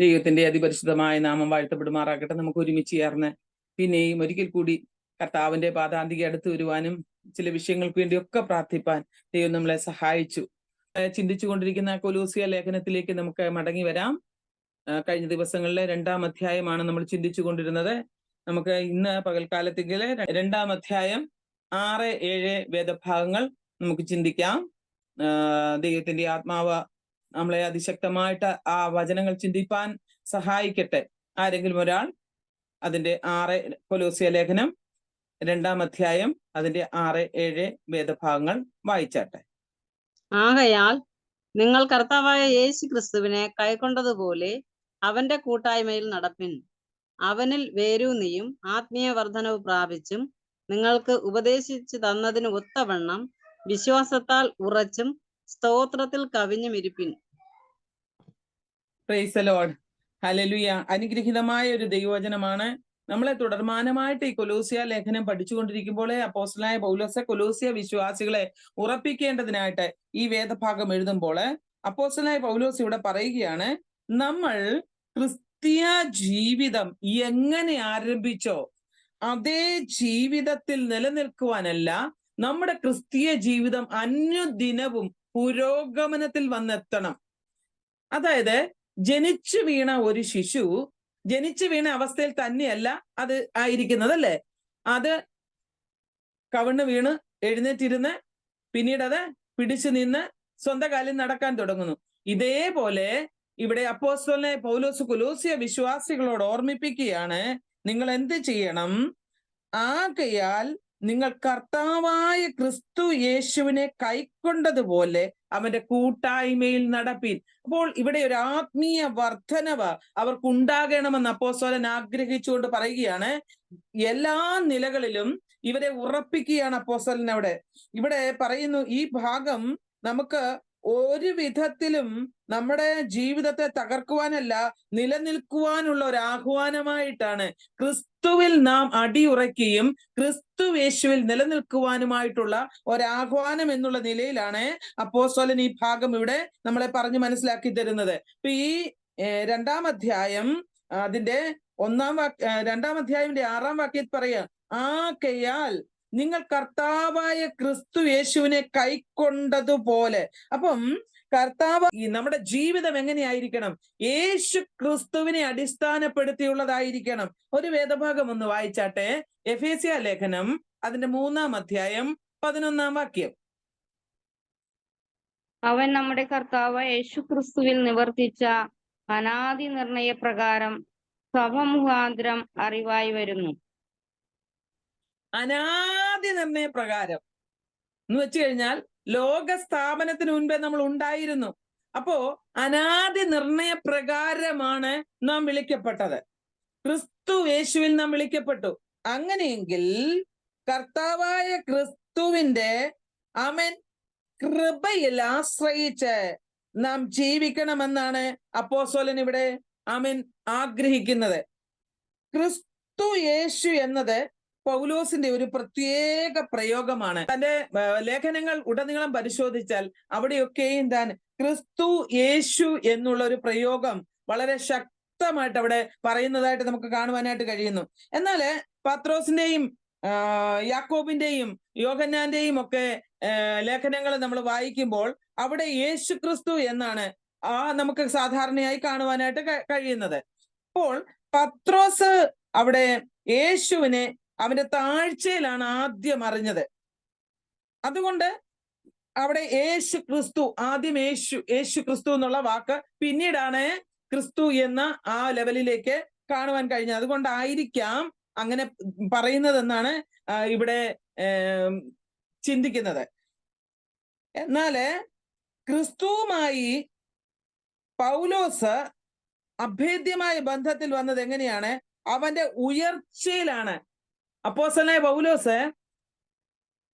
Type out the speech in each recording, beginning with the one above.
ദൈവത്തിന്റെ അതിപരിശുദ്ധമായ നാമം വാഴ്ത്തപ്പെടുമാറാകട്ടെ. നമുക്ക് ഒരുമിച്ച് ചേർന്ന് പിന്നെയും ഒരിക്കൽ കൂടി കർത്താവിന്റെ പാദാന്തിക അടുത്ത് വരുവാനും ചില വിഷയങ്ങൾക്ക് വേണ്ടിയൊക്കെ പ്രാർത്ഥിപ്പാൻ ദൈവം നമ്മളെ സഹായിച്ചു. ചിന്തിച്ചു കൊണ്ടിരിക്കുന്ന കൊലോസ്യ ലേഖനത്തിലേക്ക് നമുക്ക് മടങ്ങി വരാം. കഴിഞ്ഞ ദിവസങ്ങളിലെ 2-ാം അധ്യായമാണ് നമ്മൾ ചിന്തിച്ചു കൊണ്ടിരുന്നത്. നമുക്ക് ഇന്ന് പകൽക്കാലത്തേക്കിലെ 2-ാം അധ്യായം 6-7 വേദഭാഗങ്ങൾ നമുക്ക് ചിന്തിക്കാം. ദൈവത്തിന്റെ ആത്മാവ് നമ്മളെ അതിശക്തമായിട്ട് ആ വചനങ്ങൾ ചിന്തിപ്പാൻ സഹായിക്കട്ടെ. ആരെങ്കിലും ഒരാൾ അതിന്റെ കൊലോസ്യ ലേഖനം 2-ാം അധ്യായം അതിന്റെ 6-7 വേദഭാഗങ്ങൾ വായിച്ചാട്ടെ. ആകയാൽ നിങ്ങൾ കർത്താവായ യേശു ക്രിസ്തുവിനെ കൈക്കൊണ്ടതുപോലെ അവന്റെ കൂട്ടായ്മയിൽ നടപ്പിൻ. അവനിൽ വേരൂന്നിയും ആത്മീയ വർധനവ് പ്രാപിച്ചും നിങ്ങൾക്ക് ഉപദേശിച്ചു തന്നതിന് ഒത്തവണ്ണം വിശ്വാസത്താൽ ഉറച്ചും സ്തോത്രത്തിൽ കവിഞ്ഞും ഇരിപ്പിൻ. Praise the lord. ഹല്ലേലൂയ. അനുഗ്രഹീതമായ ഒരു ദൈവവചനമാണ്. നമ്മളെ തുടർമാനമായിട്ട് ഈ കൊലോസ്യ ലേഖനം പഠിച്ചുകൊണ്ടിരിക്കുമ്പോൾ അപ്പോസ്തലനായ പൗലോസ് കൊലോസ്യ വിശ്വാസികളെ ഉറപ്പിക്കേണ്ടതിനായിട്ട് ഈ വേദഭാഗം എഴുതുമ്പോൾ അപ്പോസ്തലനായ പൗലോസ് ഇവിടെ പറയുകയാണ്, നമ്മൾ ക്രിസ്തീയ ജീവിതം എങ്ങനെ ആരംഭിച്ചോ അതേ ജീവിതത്തിൽ നിലനിൽക്കുവാനല്ല, നമ്മുടെ ക്രിസ്തീയ ജീവിതം അനുദിനവും പുരോഗമനത്തിൽ വന്നെത്തണം. അതായത് ജനിച്ചു വീണ ഒരു ശിശു ജനിച്ചു വീണ അവസ്ഥയിൽ തന്നെയല്ല അത് ആയിരിക്കുന്നതല്ലേ. അത് കവിണ്ണ് വീണ് എഴുന്നേറ്റിരുന്ന് പിന്നീട് അത് പിടിച്ചു നിന്ന് സ്വന്തം കാലിൽ നടക്കാൻ തുടങ്ങുന്നു. ഇതേപോലെ ഇവിടെ അപ്പോസ്തലനായ പൗലോസ് കൊലോസ്യ വിശ്വാസികളോട് ഓർമ്മിപ്പിക്കുകയാണ്, നിങ്ങൾ എന്ത് ചെയ്യണം? ആകയാൽ നിങ്ങൾ കർത്താവായ ക്രിസ്തു യേശുവിനെ കൈക്കൊണ്ടതുപോലെ അവന്റെ കൂട്ടായ്മയിൽ നടപ്പീൻ. അപ്പോൾ ഇവിടെ ഒരു ആത്മീയ വർധനവ് അവർക്കുണ്ടാകണമെന്ന് അപ്പോസ്തലൻ ആഗ്രഹിച്ചുകൊണ്ട് പറയുകയാണ്. എല്ലാ നിലകളിലും ഇവരെ ഉറപ്പിക്കുകയാണ് അപ്പോസ്തലൻ. ഇവിടെ പറയുന്നു, ഈ ഭാഗം നമുക്ക് ഒരു വിധത്തിലും നമ്മുടെ ജീവിതത്തെ തകർക്കുവാനല്ല, നിലനിൽക്കുവാനുള്ള ഒരു ആഹ്വാനമായിട്ടാണ്. ക്രിസ്തുവിൽ നാം അടിയുറയ്ക്കുകയും ക്രിസ്തു യേശുവിൽ നിലനിൽക്കുവാനുമായിട്ടുള്ള ഒരാഹ്വാനം എന്നുള്ള നിലയിലാണ് അപ്പോസ്തലൻ ഈ ഭാഗം ഇവിടെ നമ്മളെ പറഞ്ഞ് മനസ്സിലാക്കി തരുന്നത്. ഇപ്പൊ ഈ 2-ാം അധ്യായം അതിന്റെ 2-ാം അധ്യായത്തിന്റെ 6-ാം വാക്യത്തിൽ പറയാ, ആകയാൽ നിങ്ങൾ കർത്താവായ ക്രിസ്തു യേശുവിനെ കൈക്കൊണ്ടതുപോലെ. അപ്പം കർത്താവ് നമ്മുടെ ജീവിതം എങ്ങനെയായിരിക്കണം? യേശു ക്രിസ്തുവിനെ അടിസ്ഥാനപ്പെടുത്തിയുള്ളതായിരിക്കണം. ഒരു വേദഭാഗം ഒന്ന് വായിച്ചാട്ടെ. എഫേസ്യ ലേഖനം അതിന്റെ 3-ാം അധ്യായം 11-ാം വാക്യം. അവൻ നമ്മുടെ കർത്താവ് യേശു ക്രിസ്തുവിൽ നിവർത്തിച്ച അനാദി നിർണയ പ്രകാരം സഭ മുഖാന്തരം അറിവായി വരുന്നു. അനാദി നിർണയ പ്രകാരം എന്ന് വെച്ച് കഴിഞ്ഞാൽ ലോക സ്ഥാപനത്തിന് മുൻപേ നമ്മൾ ഉണ്ടായിരുന്നു. അപ്പോ അനാദി നിർണയ പ്രകാരമാണ് നാം വിളിക്കപ്പെട്ടത്. ക്രിസ്തു യേശുവിൽ നാം വിളിക്കപ്പെട്ടു. അങ്ങനെയെങ്കിൽ കർത്താവായ ക്രിസ്തുവിന്റെ കൃപയിൽ ആശ്രയിച്ച് നാം ജീവിക്കണമെന്നാണ് അപ്പോസ്തലൻ ഇവിടെ ആഗ്രഹിക്കുന്നത്. ക്രിസ്തു യേശു എന്നത് പൗലോസിന്റെ ഒരു പ്രത്യേക പ്രയോഗമാണ്. തന്റെ ലേഖനങ്ങൾ ഉടനീളം പരിശോധിച്ചാൽ അവിടെയൊക്കെയും താൻ ക്രിസ്തു യേശു എന്നുള്ള ഒരു പ്രയോഗം വളരെ ശക്തമായിട്ട് അവിടെ പറയുന്നതായിട്ട് നമുക്ക് കാണുവാനായിട്ട് കഴിയുന്നു. എന്നാൽ പത്രോസിന്റെയും യാക്കോബിന്റെയും യോഹന്നാന്റെയും ഒക്കെ ലേഖനങ്ങൾ നമ്മൾ വായിക്കുമ്പോൾ അവിടെ യേശു ക്രിസ്തു എന്നാണ് നമുക്ക് സാധാരണയായി കാണുവാനായിട്ട് കഴിയുന്നത്. അപ്പോൾ പത്രോസ് അവിടെ യേശുവിനെ അവന്റെ താഴ്ചയിലാണ് ആദ്യം അറിഞ്ഞത്. അതുകൊണ്ട് അവിടെ യേശു ക്രിസ്തു, ആദ്യം യേശു ക്രിസ്തു എന്നുള്ള വാക്ക് പിന്നീടാണ് ക്രിസ്തു എന്ന ആ ലെവലിലേക്ക് കാണുവാൻ കഴിഞ്ഞത്. അതുകൊണ്ടായിരിക്കാം അങ്ങനെ പറയുന്നതെന്നാണ് ഇവിടെ ചിന്തിക്കുന്നത്. എന്നാല് ക്രിസ്തുവുമായി പൗലോസ് അഭേദ്യമായ ബന്ധത്തിൽ വന്നത് എങ്ങനെയാണ്? അവന്റെ ഉയർച്ചയിലാണ്. അപ്പോസ്തലനായ പൗലോസ്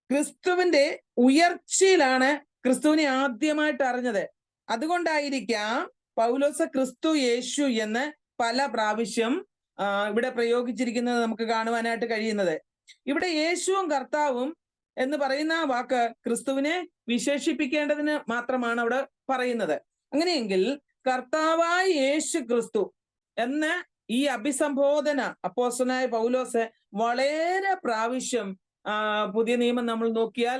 ക്രിസ്തുവിന്റെ ഉയർച്ചയിലാണ് ക്രിസ്തുവിനെ ആദ്യമായിട്ട് അറിഞ്ഞത്. അതുകൊണ്ടായിരിക്കാം പൗലോസ് ക്രിസ്തു യേശു എന്ന് പല പ്രാവശ്യം ഇവിടെ പ്രയോഗിച്ചിരിക്കുന്നത് നമുക്ക് കാണുവാനായിട്ട് കഴിയുന്നത്. ഇവിടെ യേശുവും കർത്താവും എന്ന് പറയുന്ന ആ വാക്ക് ക്രിസ്തുവിനെ വിശേഷിപ്പിക്കേണ്ടതിന് മാത്രമാണ് അവിടെ പറയുന്നത്. അങ്ങനെയെങ്കിൽ കർത്താവായ യേശു ക്രിസ്തു എന്ന ഈ അഭിസംബോധന അപ്പോസ്തലനായ പൗലോസ് വളരെ പ്രാവശ്യം പുതിയ നിയമം നമ്മൾ നോക്കിയാൽ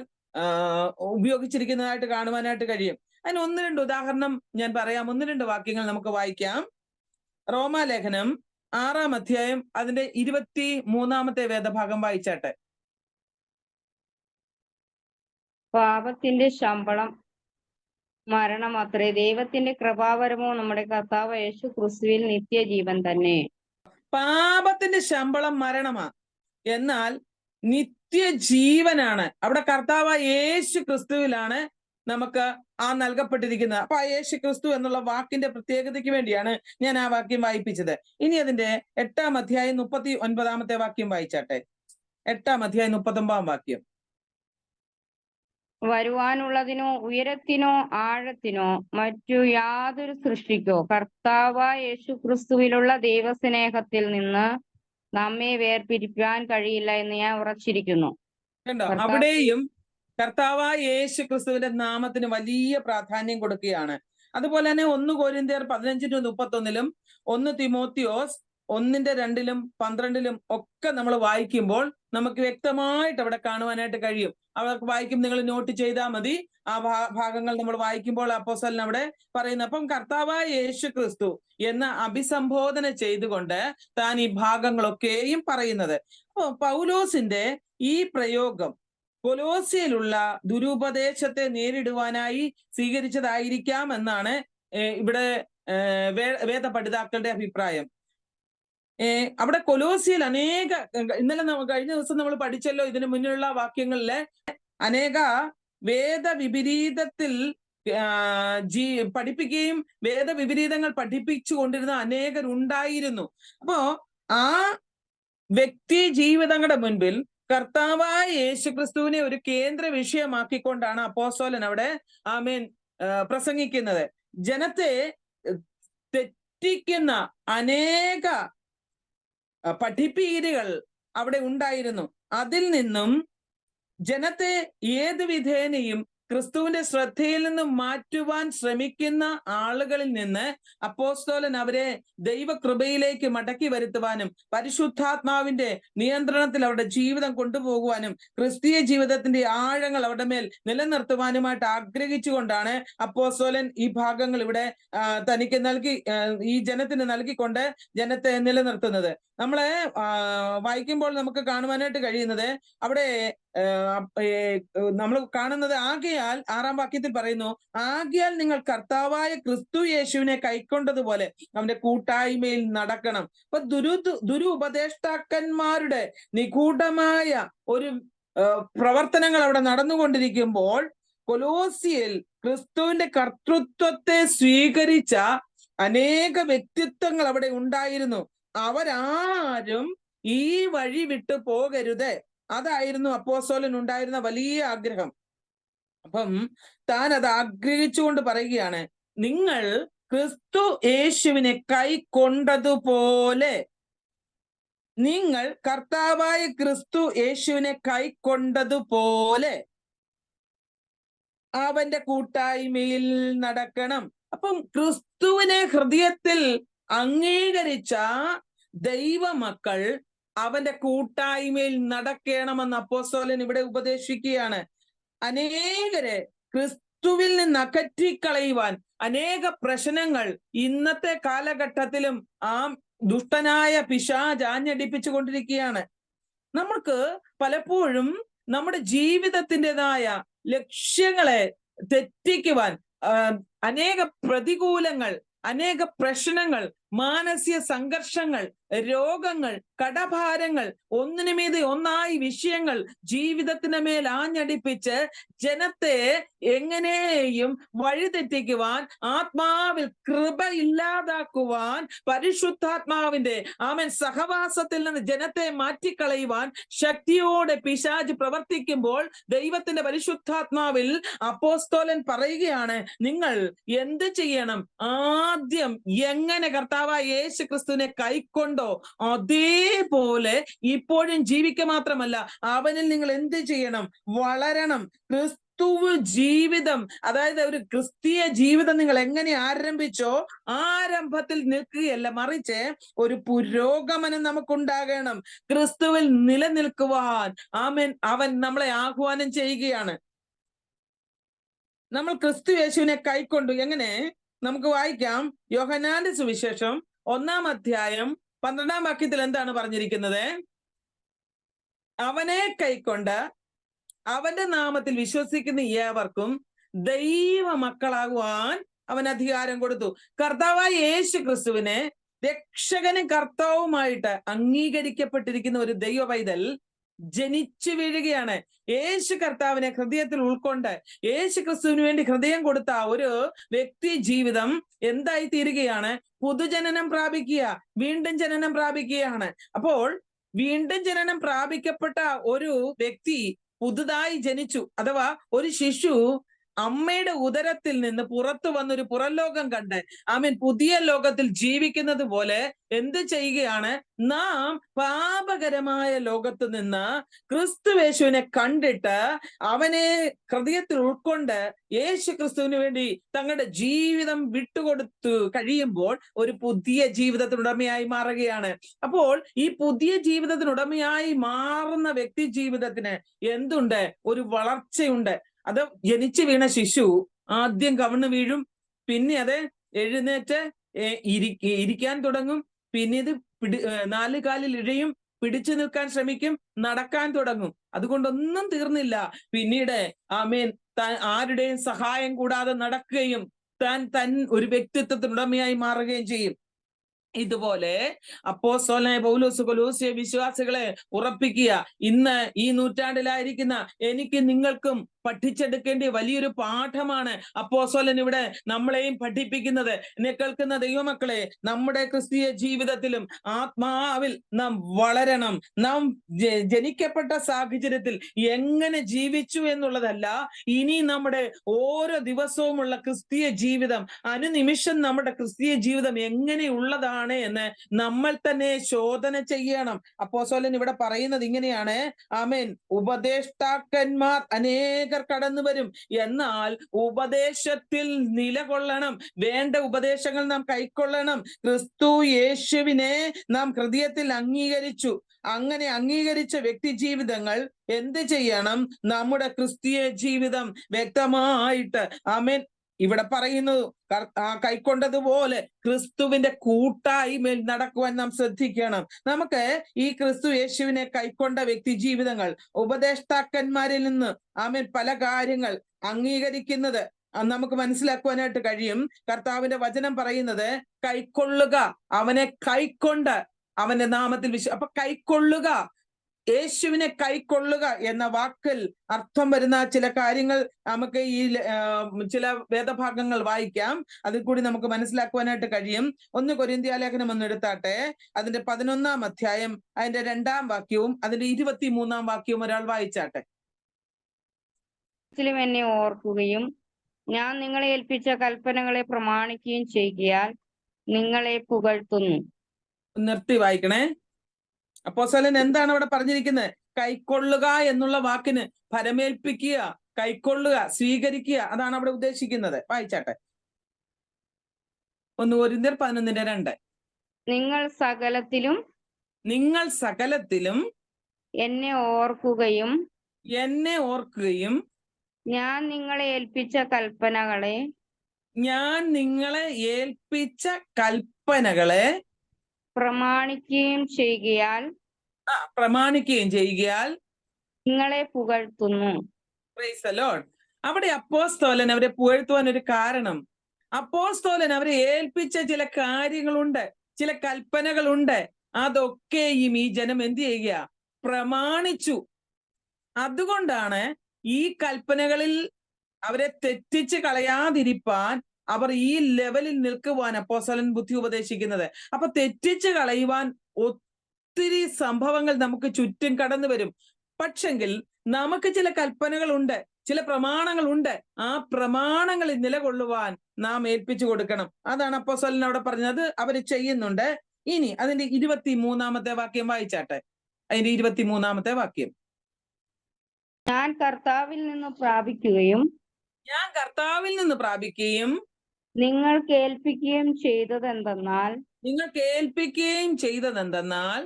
ഉപയോഗിച്ചിരിക്കുന്നതായിട്ട് കാണുവാനായിട്ട് കഴിയും. അതിന് 1-2 ഉദാഹരണം ഞാൻ പറയാം. 1-2 വാക്യങ്ങൾ നമുക്ക് വായിക്കാം. റോമാലേഖനം 6-ാം അധ്യായം അതിന്റെ 23-ാമത്തെ വേദഭാഗം വായിച്ചാട്ടെ. പാപത്തിന്റെ ശമ്പളം മരണം അത്രേ, ദൈവത്തിന്റെ കൃപാവരമോ നമ്മുടെ കർത്താവ് യേശു ക്രിസ്തുവിൽ നിത്യജീവൻ തന്നെ. പാപത്തിന്റെ ശമ്പളം മരണമാണ്, എന്നാൽ നിത്യജീവനാണ് അവിടെ കർത്താവ് യേശു ക്രിസ്തുവിലാണ് നമുക്ക് നൽകപ്പെട്ടിരിക്കുന്നത്. അപ്പൊ ആ യേശു ക്രിസ്തു എന്നുള്ള വാക്കിന്റെ പ്രത്യേകതയ്ക്ക് വേണ്ടിയാണ് ഞാൻ ആ വാക്യം വായിപ്പിച്ചത്. ഇനി അതിന്റെ 8-ാം അധ്യായം 39-ാമത്തെ വാക്യം വായിച്ചാട്ടെ. 8-ാം അധ്യായം 39-ാം വാക്യം. വരുവാനുള്ളതിനോ ഉയരത്തിനോ ആഴത്തിനോ മറ്റു യാതൊരു സൃഷ്ടിക്കോ കർത്താവായ യേശു ക്രിസ്തുവിലുള്ള ദൈവസ്നേഹത്തിൽ നിന്ന് നമ്മെ വേർപിരിക്കാൻ കഴിയില്ല എന്ന് ഞാൻ ഉറച്ചിരിക്കുന്നു. അവിടെയും കർത്താവായ യേശു ക്രിസ്തുവിന്റെ നാമത്തിന് വലിയ പ്രാധാന്യം കൊടുക്കുകയാണ്. അതുപോലെ തന്നെ 1 കൊരിന്ത്യർ 15-31 1 തിമോത്തിയോസ് 1:2-12 ഒക്കെ നമ്മൾ വായിക്കുമ്പോൾ നമുക്ക് വ്യക്തമായിട്ട് അവിടെ കാണുവാനായിട്ട് കഴിയും. അവർക്ക് വായിക്കും, നിങ്ങൾ നോട്ട് ചെയ്താൽ മതി. ആ ഭാഗങ്ങൾ നമ്മൾ വായിക്കുമ്പോൾ അപ്പോസ്തലൻ അവിടെ പറയുന്നത്. അപ്പം കർത്താവായ യേശു ക്രിസ്തു എന്ന അഭിസംബോധന ചെയ്തുകൊണ്ട് താൻ ഈ ഭാഗങ്ങളൊക്കെയും പറയുന്നത്. അപ്പൊ പൗലോസിന്റെ ഈ പ്രയോഗം കൊലോസ്യയിലുള്ള ദുരുപദേശത്തെ നേരിടുവാനായി സ്വീകരിച്ചതായിരിക്കാം എന്നാണ് ഇവിടെ വേദ പഠിതാക്കളുടെ അഭിപ്രായം. അവിടെ കൊലോസ്യയിൽ ഇന്നലെ കഴിഞ്ഞ ദിവസം നമ്മൾ പഠിച്ചല്ലോ, ഇതിനു മുന്നിലുള്ള വാക്യങ്ങളിലെ അനേക വേദവിപരീതത്തിൽ പഠിപ്പിക്കുകയും വേദവിപരീതങ്ങൾ പഠിപ്പിച്ചു കൊണ്ടിരുന്ന അനേകരുണ്ടായിരുന്നു. അപ്പോ ആ വ്യക്തി ജീവിതങ്ങളുടെ മുൻപിൽ കർത്താവായ യേശുക്രിസ്തുവിനെ ഒരു കേന്ദ്ര വിഷയമാക്കിക്കൊണ്ടാണ് അപ്പോസ്തലൻ അവിടെ പ്രസംഗിക്കുന്നത്. ജനത്തെ തെറ്റിക്കുന്ന അനേക പഠിപ്പീരുകൾ അവിടെ ഉണ്ടായിരുന്നു. അതിൽ നിന്നും ജനത്തെ ഏതു വിധേനയും ക്രിസ്തുവിന്റെ ശ്രദ്ധയിൽ നിന്നും മാറ്റുവാൻ ശ്രമിക്കുന്ന ആളുകളിൽ നിന്ന് അപ്പോസ്തലൻ അവരെ ദൈവകൃപയിലേക്ക് മടക്കി വരുത്തുവാനും പരിശുദ്ധാത്മാവിന്റെ നിയന്ത്രണത്തിൽ അവരുടെ ജീവിതം കൊണ്ടുപോകുവാനും ക്രിസ്തീയ ജീവിതത്തിന്റെ ആഴങ്ങൾ അവരുടെ മേൽ നിലനിർത്തുവാനുമായിട്ട് ആഗ്രഹിച്ചുകൊണ്ടാണ് അപ്പോസ്തലൻ ഈ ഭാഗങ്ങൾ ഇവിടെ തനിക്ക് നൽകി ഈ ജനത്തിന് നൽകിക്കൊണ്ട് ജനത്തെ നിലനിർത്തുന്നത്. നമ്മളെ വായിക്കുമ്പോൾ നമുക്ക് കാണുവാനായിട്ട് കഴിയുന്നത് അവിടെ നമ്മൾ കാണുന്നത് ആകയാൽ 6-ാം വാക്യത്തിൽ പറയുന്നു, ആകയാൽ നിങ്ങൾ കർത്താവായ ക്രിസ്തു യേശുവിനെ കൈക്കൊണ്ടതുപോലെ അവന്റെ കൂട്ടായ്മയിൽ നടക്കണം. അപ്പൊ ദുരുപദേഷ്ടാക്കന്മാരുടെ നിഗൂഢമായ ഒരു പ്രവർത്തനങ്ങൾ അവിടെ നടന്നുകൊണ്ടിരിക്കുമ്പോൾ കൊലോസ്യയിൽ ക്രിസ്തുവിന്റെ കർത്തൃത്വത്തെ സ്വീകരിച്ച അനേക വ്യക്തിത്വങ്ങൾ അവിടെ ഉണ്ടായിരുന്നു. അവരാരും ഈ വഴി വിട്ടു പോകരുത്. അതായിരുന്നു അപ്പോസ്തലൻ ഉണ്ടായിരുന്ന വലിയ ആഗ്രഹം. അപ്പം താൻ അത് ആഗ്രഹിച്ചുകൊണ്ട് പറയുകയാണ്, നിങ്ങൾ ക്രിസ്തു യേശുവിനെ കൈക്കൊണ്ടതുപോലെ, നിങ്ങൾ കർത്താവായ ക്രിസ്തു യേശുവിനെ കൈക്കൊണ്ടതുപോലെ അവന്റെ കൂട്ടായ്മയിൽ നടക്കണം. അപ്പം ക്രിസ്തുവിനെ ഹൃദയത്തിൽ അംഗീകരിച്ച ദൈവമക്കൾ അവന്റെ കൂട്ടായ്മയിൽ നടക്കണമെന്ന് അപ്പോസ്തലൻ ഇവിടെ ഉപദേശിക്കുകയാണ്. അനേകരെ ക്രിസ്തുവിൽ നിന്ന് അകറ്റിക്കളയുവാൻ അനേക പ്രശ്നങ്ങൾ ഇന്നത്തെ കാലഘട്ടത്തിലും ആ ദുഷ്ടനായ പിശാച് ആഞ്ഞടിപ്പിച്ചു കൊണ്ടിരിക്കുകയാണ്. നമുക്ക് പലപ്പോഴും നമ്മുടെ ജീവിതത്തിൻ്റെതായ ലക്ഷ്യങ്ങളെ തെറ്റിക്കുവാൻ അനേക പ്രതികൂലങ്ങൾ, അനേക പ്രശ്നങ്ങൾ, മാനസിക സംഘർഷങ്ങൾ, രോഗങ്ങൾ, കടഭാരങ്ങൾ, ഒന്നിനുമീതെ ഒന്നായി വിഷയങ്ങൾ ജീവിതത്തിന് മേൽ ആഞ്ഞടിപ്പിച്ച് ജനത്തെ എങ്ങനെയും വഴിതെറ്റിക്കുവാൻ, ആത്മാവിൽ കൃപ ഇല്ലാതാക്കുവാൻ, പരിശുദ്ധാത്മാവിന്റെ സഹവാസത്തിൽ നിന്ന് ജനത്തെ മാറ്റിക്കളയുവാൻ ശക്തിയോടെ പിശാച് പ്രവർത്തിക്കുമ്പോൾ ദൈവത്തിന്റെ പരിശുദ്ധാത്മാവിൽ അപ്പോസ്തലൻ പറയുകയാണ്, നിങ്ങൾ എന്ത് ചെയ്യണം? ആദ്യം എങ്ങനെ കർത്താവായ യേശു ക്രിസ്തുവിനെ കൈക്കൊണ്ടോ അതേപോലെ ഇപ്പോഴും ജീവിക്കുക മാത്രമല്ല, അവനിൽ നിങ്ങൾ എന്ത് ചെയ്യണം? വളരണം. ക്രിസ്തുവ് ജീവിതം, അതായത് ഒരു ക്രിസ്തീയ ജീവിതം നിങ്ങൾ എങ്ങനെ ആരംഭിച്ചോ ആരംഭത്തിൽ നിൽക്കുകയല്ല, മറിച്ച് ഒരു പുരോഗമനം നമുക്കുണ്ടാകണം. ക്രിസ്തുവിൽ നിലനിൽക്കുവാൻ ആമേൻ അവൻ നമ്മളെ ആഹ്വാനം ചെയ്യുകയാണ്. നമ്മൾ ക്രിസ്തു യേശുവിനെ കൈക്കൊണ്ടു. എങ്ങനെ? നമുക്ക് വായിക്കാം. യോഹന്നാന്റെ സുവിശേഷം 1-ാം അധ്യായം 12-ാം വാക്യത്തിൽ എന്താണ് പറഞ്ഞിരിക്കുന്നത്? അവനെ കൈക്കൊണ്ട് അവന്റെ നാമത്തിൽ വിശ്വസിക്കുന്ന ഏവർക്കും ദൈവ മക്കളാകുവാൻ അവൻ അധികാരം കൊടുത്തു. കർത്താവായ യേശു ക്രിസ്തുവിനെ രക്ഷകനും കർത്താവുമായിട്ട് അംഗീകരിക്കപ്പെട്ടിരിക്കുന്ന ഒരു ദൈവ പൈതൽ ജനിച്ചു വീഴുകയാണ്. യേശു കർത്താവിനെ ഹൃദയത്തിൽ ഉൾക്കൊണ്ട് യേശു ക്രിസ്തുവിന് വേണ്ടി ഹൃദയം കൊടുത്ത ഒരു വ്യക്തി ജീവിതം എന്തായി തീരുകയാണ്? പുതുജനനം പ്രാപിക്കുക, വീണ്ടും ജനനം പ്രാപിക്കുകയാണ്. അപ്പോൾ വീണ്ടും ജനനം പ്രാപിക്കപ്പെട്ട ഒരു വ്യക്തി പുതുതായി ജനിച്ചു, അഥവാ ഒരു ശിശു അമ്മയുടെ ഉദരത്തിൽ നിന്ന് പുറത്തു വന്നൊരു പുറംലോകം കണ്ട് ആമേൻ പുതിയ ലോകത്തിൽ ജീവിക്കുന്നത് പോലെ എന്ത് ചെയ്യുകയാണ്? നാം പാപകരമായ ലോകത്ത് നിന്ന് ക്രിസ്തുവേശുവിനെ കണ്ടിട്ട് അവനെ ഹൃദയത്തിൽ ഉൾക്കൊണ്ട് യേശു ക്രിസ്തുവിന് വേണ്ടി തങ്ങളുടെ ജീവിതം വിട്ടുകൊടുത്തു കഴിയുമ്പോൾ ഒരു പുതിയ ജീവിതത്തിനുടമയായി മാറുകയാണ്. അപ്പോൾ ഈ പുതിയ ജീവിതത്തിനുടമയായി മാറുന്ന വ്യക്തി ജീവിതത്തിന് എന്തുണ്ട്? ഒരു വളർച്ചയുണ്ട്. അത് ജനിച്ചു വീണ ശിശു ആദ്യം കവിണ് വീഴും, പിന്നെ അത് എഴുന്നേറ്റ് ഇരിക്കാൻ തുടങ്ങും, പിന്നെ ഇത് 4 കാലിൽ ഇഴയും, പിടിച്ചു നിൽക്കാൻ ശ്രമിക്കും, നടക്കാൻ തുടങ്ങും. അതുകൊണ്ടൊന്നും തീർന്നില്ല. പിന്നീട് ആമേൻ ആരുടെയും സഹായം കൂടാതെ നടക്കുകയും താൻ ഒരു വ്യക്തിത്വത്തിനുടമയായി മാറുകയും ചെയ്യും. ഇതുപോലെ അപ്പോസ്തലനായ പൗലോസ് കൊലോസ്യ വിശ്വാസികളെ ഉറപ്പിക്കുക. ഇന്ന് ഈ നൂറ്റാണ്ടിലായിരിക്കുന്ന എനിക്ക് നിങ്ങൾക്കും പഠിച്ചെടുക്കേണ്ട വലിയൊരു പാഠമാണ് അപ്പോസ്തലൻ ഇവിടെ നമ്മളെയും പഠിപ്പിക്കുന്നത്. എന്നെ കേൾക്കുന്ന ദൈവമക്കളെ, നമ്മുടെ ക്രിസ്തീയ ജീവിതത്തിലും ആത്മാവിൽ നാം വളരണം. നാം ജനിക്കപ്പെട്ട സാഹചര്യത്തിൽ എങ്ങനെ ജീവിച്ചു എന്നുള്ളതല്ല, ഇനി നമ്മുടെ ഓരോ ദിവസവുമുള്ള ക്രിസ്തീയ ജീവിതം, അനുനിമിഷം നമ്മുടെ ക്രിസ്തീയ ജീവിതം എങ്ങനെയുള്ളതാണ് എന്ന് നമ്മൾ തന്നെ ശോധന ചെയ്യണം. അപ്പോസ്തലൻ ഇവിടെ പറയുന്നത് ഇങ്ങനെയാണ്. ആമേൻ, ഉപദേഷ്ടാക്കന്മാർ അനേകർ കടന്നു വരും, എന്നാൽ ഉപദേശത്തിൽ നിലകൊള്ളണം. വേണ്ട ഉപദേശങ്ങൾ നാം കൈക്കൊള്ളണം. ക്രിസ്തു യേശുവിനെ നാം ഹൃദയത്തിൽ അംഗീകരിച്ചു. അങ്ങനെ അംഗീകരിച്ച വ്യക്തി ജീവിതങ്ങൾ എന്ത് ചെയ്യണം? നമ്മുടെ ക്രിസ്തീയ ജീവിതം വ്യക്തമായിട്ട് ആമേൻ ഇവിടെ പറയുന്നു, കൈക്കൊണ്ടതുപോലെ ക്രിസ്തുവിന്റെ കൂട്ടായ്മയിൽ നടക്കുവാൻ നാം ശ്രദ്ധിക്കണം. നമുക്ക് ഈ ക്രിസ്തു യേശുവിനെ കൈക്കൊണ്ട വ്യക്തി ജീവിതങ്ങൾ ഉപദേഷ്ടാക്കന്മാരിൽ നിന്ന് ആമേൻ പല കാര്യങ്ങൾ അംഗീകരിക്കുന്നത് നമുക്ക് മനസ്സിലാക്കുവാനായിട്ട് കഴിയും. കർത്താവിന്റെ വചനം പറയുന്നത് കൈക്കൊള്ളുക, അവനെ കൈക്കൊണ്ട് അവന്റെ നാമത്തിൽ അപ്പൊ കൈക്കൊള്ളുക, യേശുവിനെ കൈക്കൊള്ളുക എന്ന വാക്കിൽ അർത്ഥം വരുന്ന ചില കാര്യങ്ങൾ നമുക്ക് ഈ ചില വേദഭാഗങ്ങൾ വായിക്കാം. അതിൽ കൂടി നമുക്ക് മനസ്സിലാക്കുവാനായിട്ട് കഴിയും. 1 കൊരിന്ത്യ ലേഖനം ഒന്ന് എടുത്താട്ടെ. അതിന്റെ 11-ാം അധ്യായം അതിന്റെ 2-ാം വാക്യവും അതിന്റെ 23-ാം വാക്യവും ഒരാൾ വായിച്ചാട്ടെ. എന്നെ ഓർക്കുകയും ഞാൻ നിങ്ങളെ ഏൽപ്പിച്ച കൽപ്പനകളെ പ്രമാണിക്കുകയും ചെയ്യുകയാൽ നിങ്ങളെ പുകഴ്ത്തുന്നു. നിർത്തി വായിക്കണേ. അപ്പോസ്തലൻ എന്താണ് അവിടെ പറഞ്ഞിരിക്കുന്നത്? കൈക്കൊള്ളുക എന്നുള്ള വാക്കിന് ഫലമേൽപ്പിക്കുക, കൈക്കൊള്ളുക, സ്വീകരിക്കുക, അതാണ് അവിടെ ഉദ്ദേശിക്കുന്നത്. വായിച്ചാട്ടെ. 1 കൊരിന്ത്യർ 11:2. നിങ്ങൾ സകലത്തിലും എന്നെ ഓർക്കുകയും ഞാൻ നിങ്ങളെ ഏൽപ്പിച്ച കൽപ്പനകളെ പ്രമാണിക്കുകയും ചെയ്യുകയാൽ നിങ്ങളെ പുകഴ്ത്തുന്നു. Price the Lord. അവിടെ അപ്പോസ്തലൻ അവരെ പുകഴ്ത്തുവാൻ ഒരു കാരണം, അപ്പോസ്തലൻ അവരെ ഏൽപ്പിച്ച ചില കാര്യങ്ങളുണ്ട്, ചില കൽപ്പനകളുണ്ട്. അതൊക്കെയും ഈ ജനം എന്ത് ചെയ്യുക? പ്രമാണിച്ചു. അതുകൊണ്ടാണ് ഈ കൽപ്പനകളിൽ അവരെ തെറ്റിച്ച് കളയാതിരിപ്പാൻ അവർ ഈ ലെവലിൽ നിൽക്കുവാൻ അപ്പോസ്തലൻ ബുദ്ധി ഉപദേശിക്കുന്നത്. അപ്പൊ തെറ്റിച്ച് കളയുവാൻ ഒത്തിരി സംഭവങ്ങൾ നമുക്ക് ചുറ്റും കടന്നു വരും. പക്ഷെങ്കിൽ നമുക്ക് ചില കൽപ്പനകളുണ്ട്, ചില പ്രമാണങ്ങളുണ്ട്. ആ പ്രമാണങ്ങളിൽ നിലകൊള്ളുവാൻ നാം ഏൽപ്പിച്ചു കൊടുക്കണം. അതാണ് അപ്പോസ്തലൻ അവിടെ പറഞ്ഞത്. അവര് ചെയ്യുന്നുണ്ട്. ഇനി അതിന്റെ 23-ാമത്തെ വാക്യം വായിച്ചാട്ടെ. അതിന്റെ 23-ാമത്തെ വാക്യം. ഞാൻ കർത്താവിൽ നിന്ന് പ്രാപിക്കുകയും നിങ്ങൾ കേൾപ്പിക്കുകയും ചെയ്തതെന്തെന്നാൽ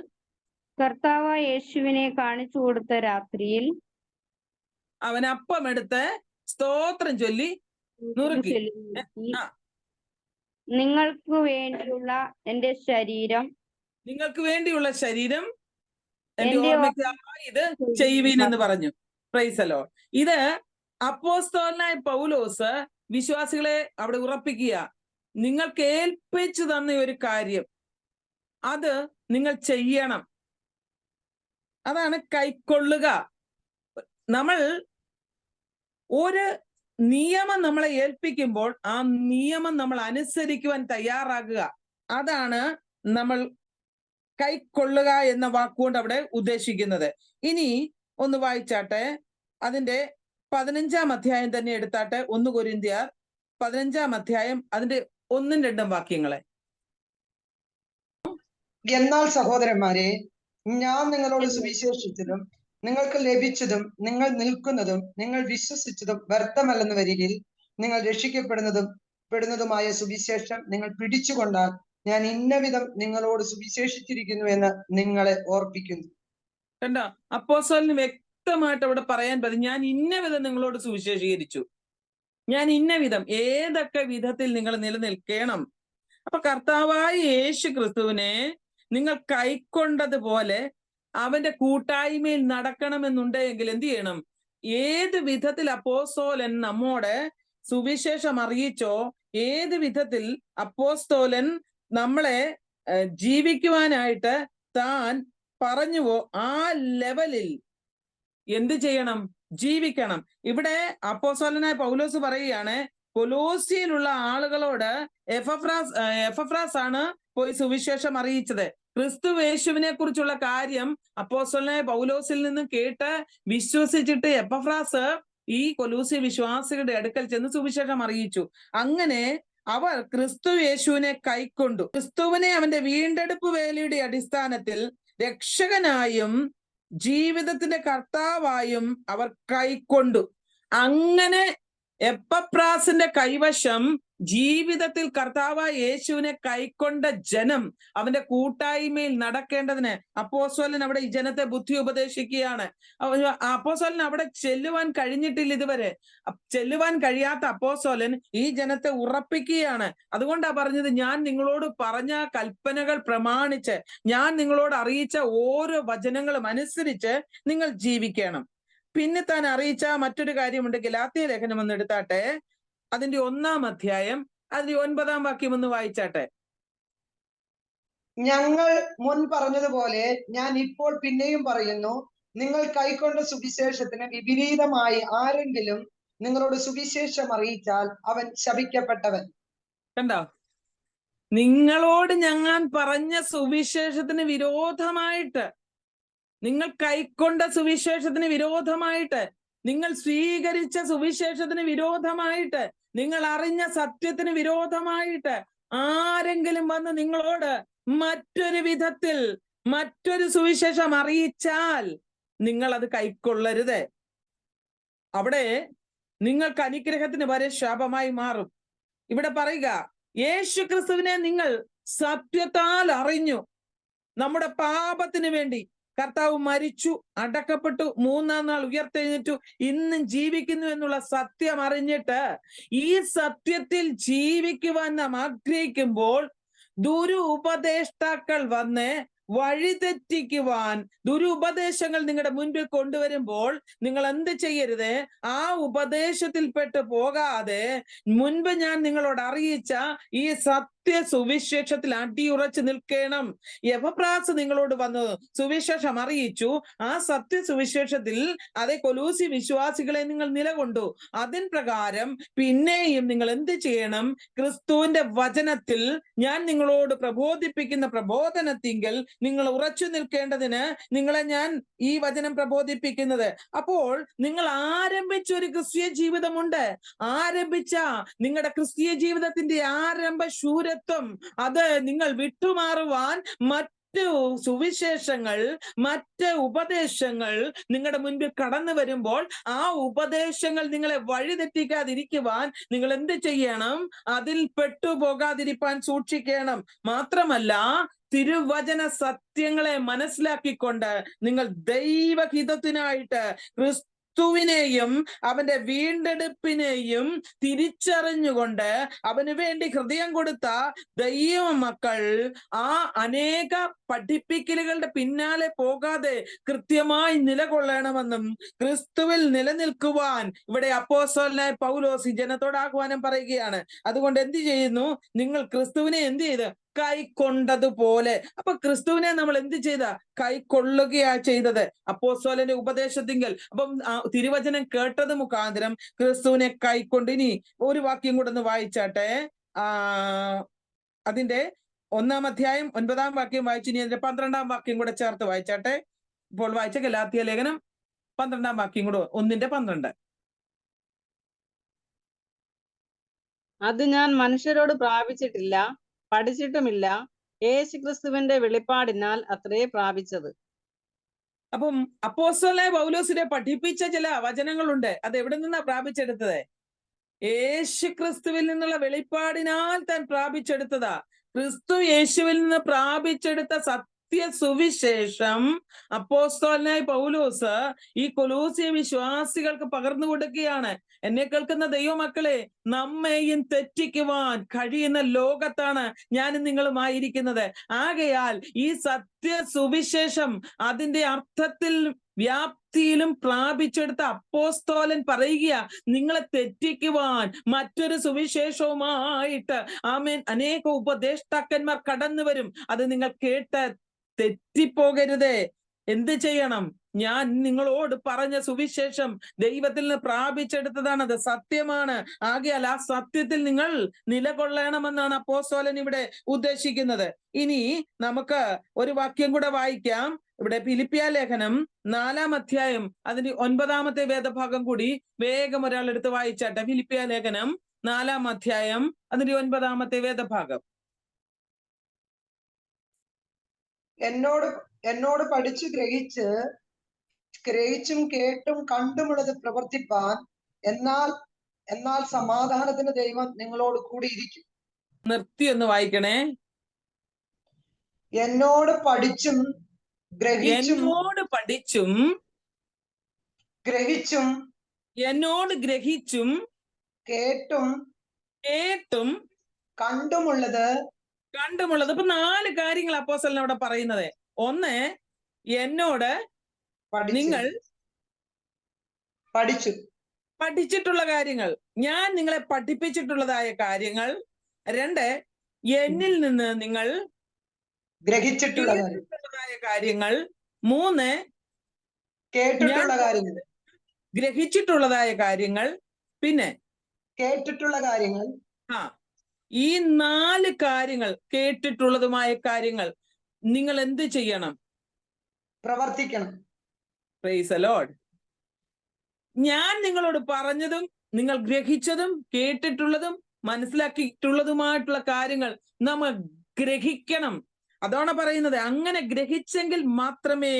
കർത്താവായ യേശുവിനെ കാണിച്ചു കൊടുത്ത രാത്രിയിൽ അവൻ അപ്പമെടുത്ത് സ്തോത്രം ചൊല്ലി നുറുക്കി. നിങ്ങൾക്ക് വേണ്ടിയുള്ള എന്റെ ശരീരം എന്റെ ഓർമ്മയ്ക്കായി ഇത് ചെയ്യുവീൻ എന്ന് പറഞ്ഞു. പ്രൈസലോ. ഇത് അപ്പോസ്തലനായ പൗലോസ് വിശ്വാസികളെ അവിടെ ഉറപ്പിക്കുക. നിങ്ങൾക്ക് ഏൽപ്പിച്ചു തന്ന ഒരു കാര്യം അത് നിങ്ങൾ ചെയ്യണം. അതാണ് കൈക്കൊള്ളുക. നമ്മൾ ഒരു നിയമം നമ്മളെ ഏൽപ്പിക്കുമ്പോൾ ആ നിയമം നമ്മൾ അനുസരിക്കുവാൻ തയ്യാറാകുക. അതാണ് നമ്മൾ കൈക്കൊള്ളുക എന്ന വാക്കുകൊണ്ട് അവിടെ ഉദ്ദേശിക്കുന്നത്. ഇനി ഒന്ന് വായിച്ചാട്ടെ, അതിന്റെ 15-ാം അധ്യായം തന്നെ എടുത്താട്ടെ. 1 കൊരിന്ത്യർ 15-ാം അധ്യായം അതിന്റെ 1-2 വാക്യങ്ങളെ. എന്നാൽ സഹോദരന്മാരെ, ഞാൻ നിങ്ങളോട് സുവിശേഷിച്ചതും നിങ്ങൾക്ക് ലഭിച്ചതും നിങ്ങൾ നിൽക്കുന്നതും നിങ്ങൾ വിശ്വസിച്ചതും വ്യർത്ഥമല്ലെന്ന് വരികിൽ നിങ്ങൾ രക്ഷിക്കപ്പെടുന്നതുമായ സുവിശേഷം നിങ്ങൾ പിടിച്ചുകൊണ്ടാൽ ഞാൻ ഇന്നവിധം നിങ്ങളോട് സുവിശേഷിച്ചിരിക്കുന്നു എന്ന് നിങ്ങളെ ഓർപ്പിക്കുന്നു. കണ്ടോ, അപ്പോസ്തലന് വ്യക്തമായിട്ട് അവിടെ പറയാൻ പറ്റും, ഞാൻ ഇന്നവിധം നിങ്ങളോട് സുവിശേഷീകരിച്ചു. ഞാൻ ഇന്നവിധം, ഏതൊക്കെ വിധത്തിൽ നിങ്ങൾ നിലനിൽക്കണം. അപ്പൊ കർത്താവായ യേശു ക്രിസ്തുവിനെ നിങ്ങൾ കൈക്കൊണ്ടതുപോലെ അവന്റെ കൂട്ടായ്മയിൽ നടക്കണമെന്നുണ്ടെങ്കിൽ എന്ത് ചെയ്യണം? ഏത് വിധത്തിൽ അപ്പോസ്തലൻ നമ്മോട് സുവിശേഷം അറിയിച്ചോ, ഏത് വിധത്തിൽ അപ്പോസ്തലൻ നമ്മളെ ജീവിക്കുവാനായിട്ട് താൻ പറഞ്ഞുവോ, ആ ലെവലിൽ എന്ത് ചെയ്യണം? ജീവിക്കണം. ഇവിടെ അപ്പോസ്തലനായ പൗലോസ് പറയുകയാണ്, കൊലോസ്യയിലുള്ള ആളുകളോട് എപ്പഫ്രാസ് ആണ് പോയി സുവിശേഷം അറിയിച്ചത്. ക്രിസ്തു യേശുവിനെ കുറിച്ചുള്ള കാര്യം അപ്പോസ്തലനായ പൗലോസിൽ നിന്നും കേട്ട് വിശ്വസിച്ചിട്ട് എപ്പഫ്രാസ് ഈ കൊലോസ്യ വിശ്വാസികളുടെ അടുക്കൽ ചെന്ന് സുവിശേഷം അറിയിച്ചു. അങ്ങനെ അവർ ക്രിസ്തു യേശുവിനെ കൈക്കൊണ്ടു. ക്രിസ്തുവിനെ അവന്റെ വീണ്ടെടുപ്പ് വേലയുടെ അടിസ്ഥാനത്തിൽ രക്ഷകനായും ജീവിതത്തിന്റെ കർത്താവായും അവർ കൈക്കൊണ്ടു. അങ്ങനെ എപ്പഫ്രാസിന്റെ കൈവശം ജീവിതത്തിൽ കർത്താവായ യേശുവിനെ കൈക്കൊണ്ട ജനം അവന്റെ കൂട്ടായ്മയിൽ നടക്കേണ്ടതിന് അപ്പോസ്തലൻ അവിടെ ഈ ജനത്തെ ബുദ്ധി ഉപദേശിക്കുകയാണ്. അപ്പോസ്തലൻ അവിടെ ചെല്ലുവാൻ കഴിഞ്ഞിട്ടില്ല ഇതുവരെ. ചെല്ലുവാൻ കഴിയാത്ത അപ്പോസ്തലൻ ഈ ജനത്തെ ഉറപ്പിക്കുകയാണ്. അതുകൊണ്ടാ പറഞ്ഞത്, ഞാൻ നിങ്ങളോട് പറഞ്ഞ കൽപ്പനകൾ പ്രമാണിച്ച്, ഞാൻ നിങ്ങളോട് അറിയിച്ച ഓരോ വചനങ്ങളും അനുസരിച്ച് നിങ്ങൾ ജീവിക്കണം. പിന്നെ താൻ അറിയിച്ച മറ്റൊരു കാര്യമുണ്ട്. ഗലാത്യ ലേഖനം ഒന്ന് എടുത്താട്ടെ, അതിന്റെ 1-ാം അധ്യായം അതിന്റെ 9-ാം വാക്യം ഒന്ന് വായിച്ചാട്ടെ. ഞങ്ങൾ മുൻ പറഞ്ഞതുപോലെ ഞാൻ ഇപ്പോൾ പിന്നെയും പറയുന്നു, നിങ്ങൾ കൈക്കൊണ്ട സുവിശേഷത്തിന് വിപരീതമായി ആരെങ്കിലും നിങ്ങളോട് സുവിശേഷം അറിയിച്ചാൽ അവൻ ശപിക്കപ്പെട്ടവൻ. കണ്ടോ, നിങ്ങളോട് ഞങ്ങൾ പറഞ്ഞ സുവിശേഷത്തിന് വിരോധമായിട്ട്, നിങ്ങൾ കൈക്കൊണ്ട സുവിശേഷത്തിന് വിരോധമായിട്ട്, നിങ്ങൾ സ്വീകരിച്ച സുവിശേഷത്തിന് വിരോധമായിട്ട്, നിങ്ങൾ അറിഞ്ഞ സത്യത്തിന് വിരോധമായിട്ട് ആരെങ്കിലും വന്ന് നിങ്ങളോട് മറ്റൊരു വിധത്തിൽ മറ്റൊരു സുവിശേഷം അറിയിച്ചാൽ നിങ്ങൾ അത് കൈക്കൊള്ളരുത്. അവിടെ നിങ്ങൾക്ക് അനുഗ്രഹത്തിന് വരെ ശാപമായി മാറും. ഇവിടെ പറയുക, യേശു ക്രിസ്തുവിനെ നിങ്ങൾ സത്യത്താൽ അറിഞ്ഞു, നമ്മുടെ പാപത്തിന് വേണ്ടി കർത്താവ് മരിച്ചു, അടക്കപ്പെട്ടു, 3-ാം നാൾ ഉയർത്തെഴുന്നേറ്റു, ഇന്നും ജീവിക്കുന്നു എന്നുള്ള സത്യം അറിഞ്ഞിട്ട് ഈ സത്യത്തിൽ ജീവിക്കുവാൻ നാം ആഗ്രഹിക്കുമ്പോൾ ദുരുപദേഷ്ടാക്കൾ വന്ന് വഴിതെറ്റിക്കുവാൻ ദുരുപദേശങ്ങൾ നിങ്ങളുടെ മുൻപിൽ കൊണ്ടുവരുമ്പോൾ നിങ്ങൾ എന്ത് ചെയ്യരുത്? ആ ഉപദേശത്തിൽപ്പെട്ട് പോകാതെ മുൻപ് ഞാൻ നിങ്ങളോട് അറിയിച്ച ഈ സത്യ സുവിശേഷത്തിൽ അടിയുറച്ചു നിൽക്കണം. എപ്പഫ്രാസ് നിങ്ങളോട് വന്ന് സുവിശേഷം അറിയിച്ചു, ആ സത്യ സുവിശേഷത്തിൽ അതേ കൊലോസ്യ വിശ്വാസികളെ നിങ്ങൾ നിലകൊണ്ടു. അതിൻ പ്രകാരം പിന്നെയും നിങ്ങൾ എന്ത് ചെയ്യണം? ക്രിസ്തുവിന്റെ വചനത്തിൽ ഞാൻ നിങ്ങളോട് പ്രബോധിപ്പിക്കുന്ന പ്രബോധനത്തിങ്കൽ നിങ്ങൾ ഉറച്ചു നിൽക്കേണ്ടതിന് നിങ്ങളെ ഞാൻ ഈ വചനം പ്രബോധിപ്പിക്കുന്നത്. അപ്പോൾ നിങ്ങൾ ആരംഭിച്ച ഒരു ക്രിസ്തീയ ജീവിതമുണ്ട്. ആരംഭിച്ച നിങ്ങളുടെ ക്രിസ്തീയ ജീവിതത്തിന്റെ ആരംഭ ശൂരത്വം അത് നിങ്ങൾ വിട്ടുമാറുവാൻ മറ്റ് സുവിശേഷങ്ങൾ, മറ്റ് ഉപദേശങ്ങൾ നിങ്ങളുടെ മുൻപിൽ കടന്നു വരുമ്പോൾ ആ ഉപദേശങ്ങൾ നിങ്ങളെ വഴിതെറ്റിക്കാതിരിക്കുവാൻ നിങ്ങൾ എന്ത് ചെയ്യണം? അതിൽ പെട്ടുപോകാതിരിക്കാൻ സൂക്ഷിക്കണം. മാത്രമല്ല, തിരുവചന സത്യങ്ങളെ മനസ്സിലാക്കിക്കൊണ്ട് നിങ്ങൾ ദൈവഹിതത്തിനായിട്ട് ക്രിസ്തുവിനെയും അവന്റെ വീണ്ടെടുപ്പിനെയും തിരിച്ചറിഞ്ഞുകൊണ്ട് അവന് വേണ്ടി ഹൃദയം കൊടുത്ത ദൈവ മക്കൾ ആ അനേക പഠിപ്പിക്കലുകളുടെ പിന്നാലെ പോകാതെ കൃത്യമായി നിലകൊള്ളണമെന്നും ക്രിസ്തുവിൽ നിലനിൽക്കുവാൻ ഇവിടെ അപ്പോസ്തലനായ പൗലോസ് ഈ ജനത്തോട് ആഹ്വാനം പറയുകയാണ്. അതുകൊണ്ട് എന്ത് ചെയ്യുന്നു? നിങ്ങൾ ക്രിസ്തുവിനെ എന്ത് ചെയ്ത് കൈക്കൊണ്ടതുപോലെ. അപ്പൊ ക്രിസ്തുവിനെ നമ്മൾ എന്ത് ചെയ്ത? കൈക്കൊള്ളുകയാ ചെയ്തത് അപ്പോസ്തലന്റെ ഉപദേശത്തിങ്കൽ. അപ്പം തിരുവചനം കേട്ടത് മുഖാന്തരം ക്രിസ്തുവിനെ കൈക്കൊണ്ട്. ഇനി ഒരു വാക്യം കൂടെ ഒന്ന് വായിച്ചാട്ടെ. അതിന്റെ 1-ാം അധ്യായം 9-ാം വാക്യം വായിച്ചു. ഇനി അതിന്റെ 12-ാം വാക്യം കൂടെ ചേർത്ത് വായിച്ചാട്ടെ. ഇപ്പോൾ വായിച്ച ഗലാത്യ ലേഖനം 12-ാം വാക്യം കൂടെ, 1:12. അത് ഞാൻ മനുഷ്യരോട് പ്രാപിച്ചിട്ടില്ല, പഠിച്ചിട്ടുമില്ല, യേശുക്രിസ്തുവിന്റെ വെളിപ്പാടിനാൽ അത്രേ പ്രാപിച്ചത്. അപ്പം അപ്പോസ്തലനായ പൗലോസിനെ പഠിപ്പിച്ച ചില വചനങ്ങളുണ്ട്. അത് എവിടെ നിന്നാ പ്രാപിച്ചെടുത്തത്? യേശു ക്രിസ്തുവിൽ നിന്നുള്ള വെളിപ്പാടിനാൽ താൻ പ്രാപിച്ചെടുത്തതാ. ക്രിസ്തു യേശുവിൽ നിന്ന് പ്രാപിച്ചെടുത്ത സുവിശേഷം അപ്പോസ്തലനായ പൗലോസ് ഈ കൊലോസ്യ വിശ്വാസികൾക്ക് പകർന്നു കൊടുക്കുകയാണ്. എന്നെ കേൾക്കുന്ന ദൈവമക്കളെ, നമ്മെയും തെറ്റിക്കുവാൻ കഴിയുന്ന ലോകത്താണ് ഞാനും നിങ്ങളുമായിരിക്കുന്നത്. ആകയാൽ ഈ സുവിശേഷം അതിന്റെ അർത്ഥത്തിൽ വ്യാപ്തിയിലും പ്രാപിച്ചെടുത്ത അപ്പോസ്തലൻ പറയുക, നിങ്ങളെ തെറ്റിക്കുവാൻ മറ്റൊരു സുവിശേഷവുമായിട്ട് ആമേൻ അനേക ഉപദേഷ്ടാക്കന്മാർ കടന്നു വരും. അത് നിങ്ങൾ കേട്ട് തെറ്റിപ്പോകരുതേ. എന്ത് ചെയ്യണം? ഞാൻ നിങ്ങളോട് പറഞ്ഞ സുവിശേഷം ദൈവത്തിൽ നിന്ന് പ്രാപിച്ചെടുത്തതാണ്, അത് സത്യമാണ്. ആകയാൽ ആ സത്യത്തിൽ നിങ്ങൾ നിലകൊള്ളണമെന്നാണ് അപ്പോസ്തലൻ ഇവിടെ ഉദ്ദേശിക്കുന്നത്. ഇനി നമുക്ക് ഒരു വാക്യം കൂടെ വായിക്കാം. ഇവിടെ ഫിലിപ്പിയ ലേഖനം 4-ാം അധ്യായം അതിന്റെ 9-ാമത്തെ വേദഭാഗം കൂടി വേഗം ഒരാൾ എടുത്ത് വായിച്ചാട്ടെ. ഫിലിപ്പിയ ലേഖനം 4-ാം അധ്യായം അതിന്റെ 9-ാമത്തെ വേദഭാഗം. എന്നോട് പഠിച്ചു ഗ്രഹിച്ചും കേട്ടും കണ്ടുമുള്ളത് പ്രവർത്തിപ്പാൻ, എന്നാൽ സമാധാനത്തിന്റെ ദൈവം നിങ്ങളോട് കൂടിയിരിക്കും. നിർത്തി ഒന്ന് വായിക്കണേ. എന്നോട് പഠിച്ചും ഗ്രഹിച്ചും കേട്ടും കണ്ടുമുള്ളത്. ഇപ്പൊ 4 കാര്യങ്ങൾ അപ്പോസ്തലൻ അവിടെ പറയുന്നത്. ഒന്ന്, എന്നോട് നിങ്ങൾ പഠിച്ചിട്ടുള്ള കാര്യങ്ങൾ, ഞാൻ നിങ്ങളെ പഠിപ്പിച്ചിട്ടുള്ളതായ കാര്യങ്ങൾ. 2, എന്നിൽ നിന്ന് നിങ്ങൾ ഗ്രഹിച്ചിട്ടുള്ളതായ കാര്യങ്ങൾ. 3, ഗ്രഹിച്ചിട്ടുള്ളതായ കാര്യങ്ങൾ. പിന്നെ കേട്ടിട്ടുള്ള കാര്യങ്ങൾ. ഈ 4 കാര്യങ്ങൾ, കേട്ടിട്ടുള്ളതുമായ കാര്യങ്ങൾ നിങ്ങൾ എന്ത് ചെയ്യണം? പ്രവർത്തിക്കണം. Price the Lord. ഞാൻ നിങ്ങളോട് പറഞ്ഞതും നിങ്ങൾ ഗ്രഹിച്ചതും കേട്ടിട്ടുള്ളതും മനസ്സിലാക്കിയിട്ടുള്ളതുമായിട്ടുള്ള കാര്യങ്ങൾ നമ്മൾ ഗ്രഹിക്കണം. അതാണ് പറയുന്നത്. അങ്ങനെ ഗ്രഹിച്ചെങ്കിൽ മാത്രമേ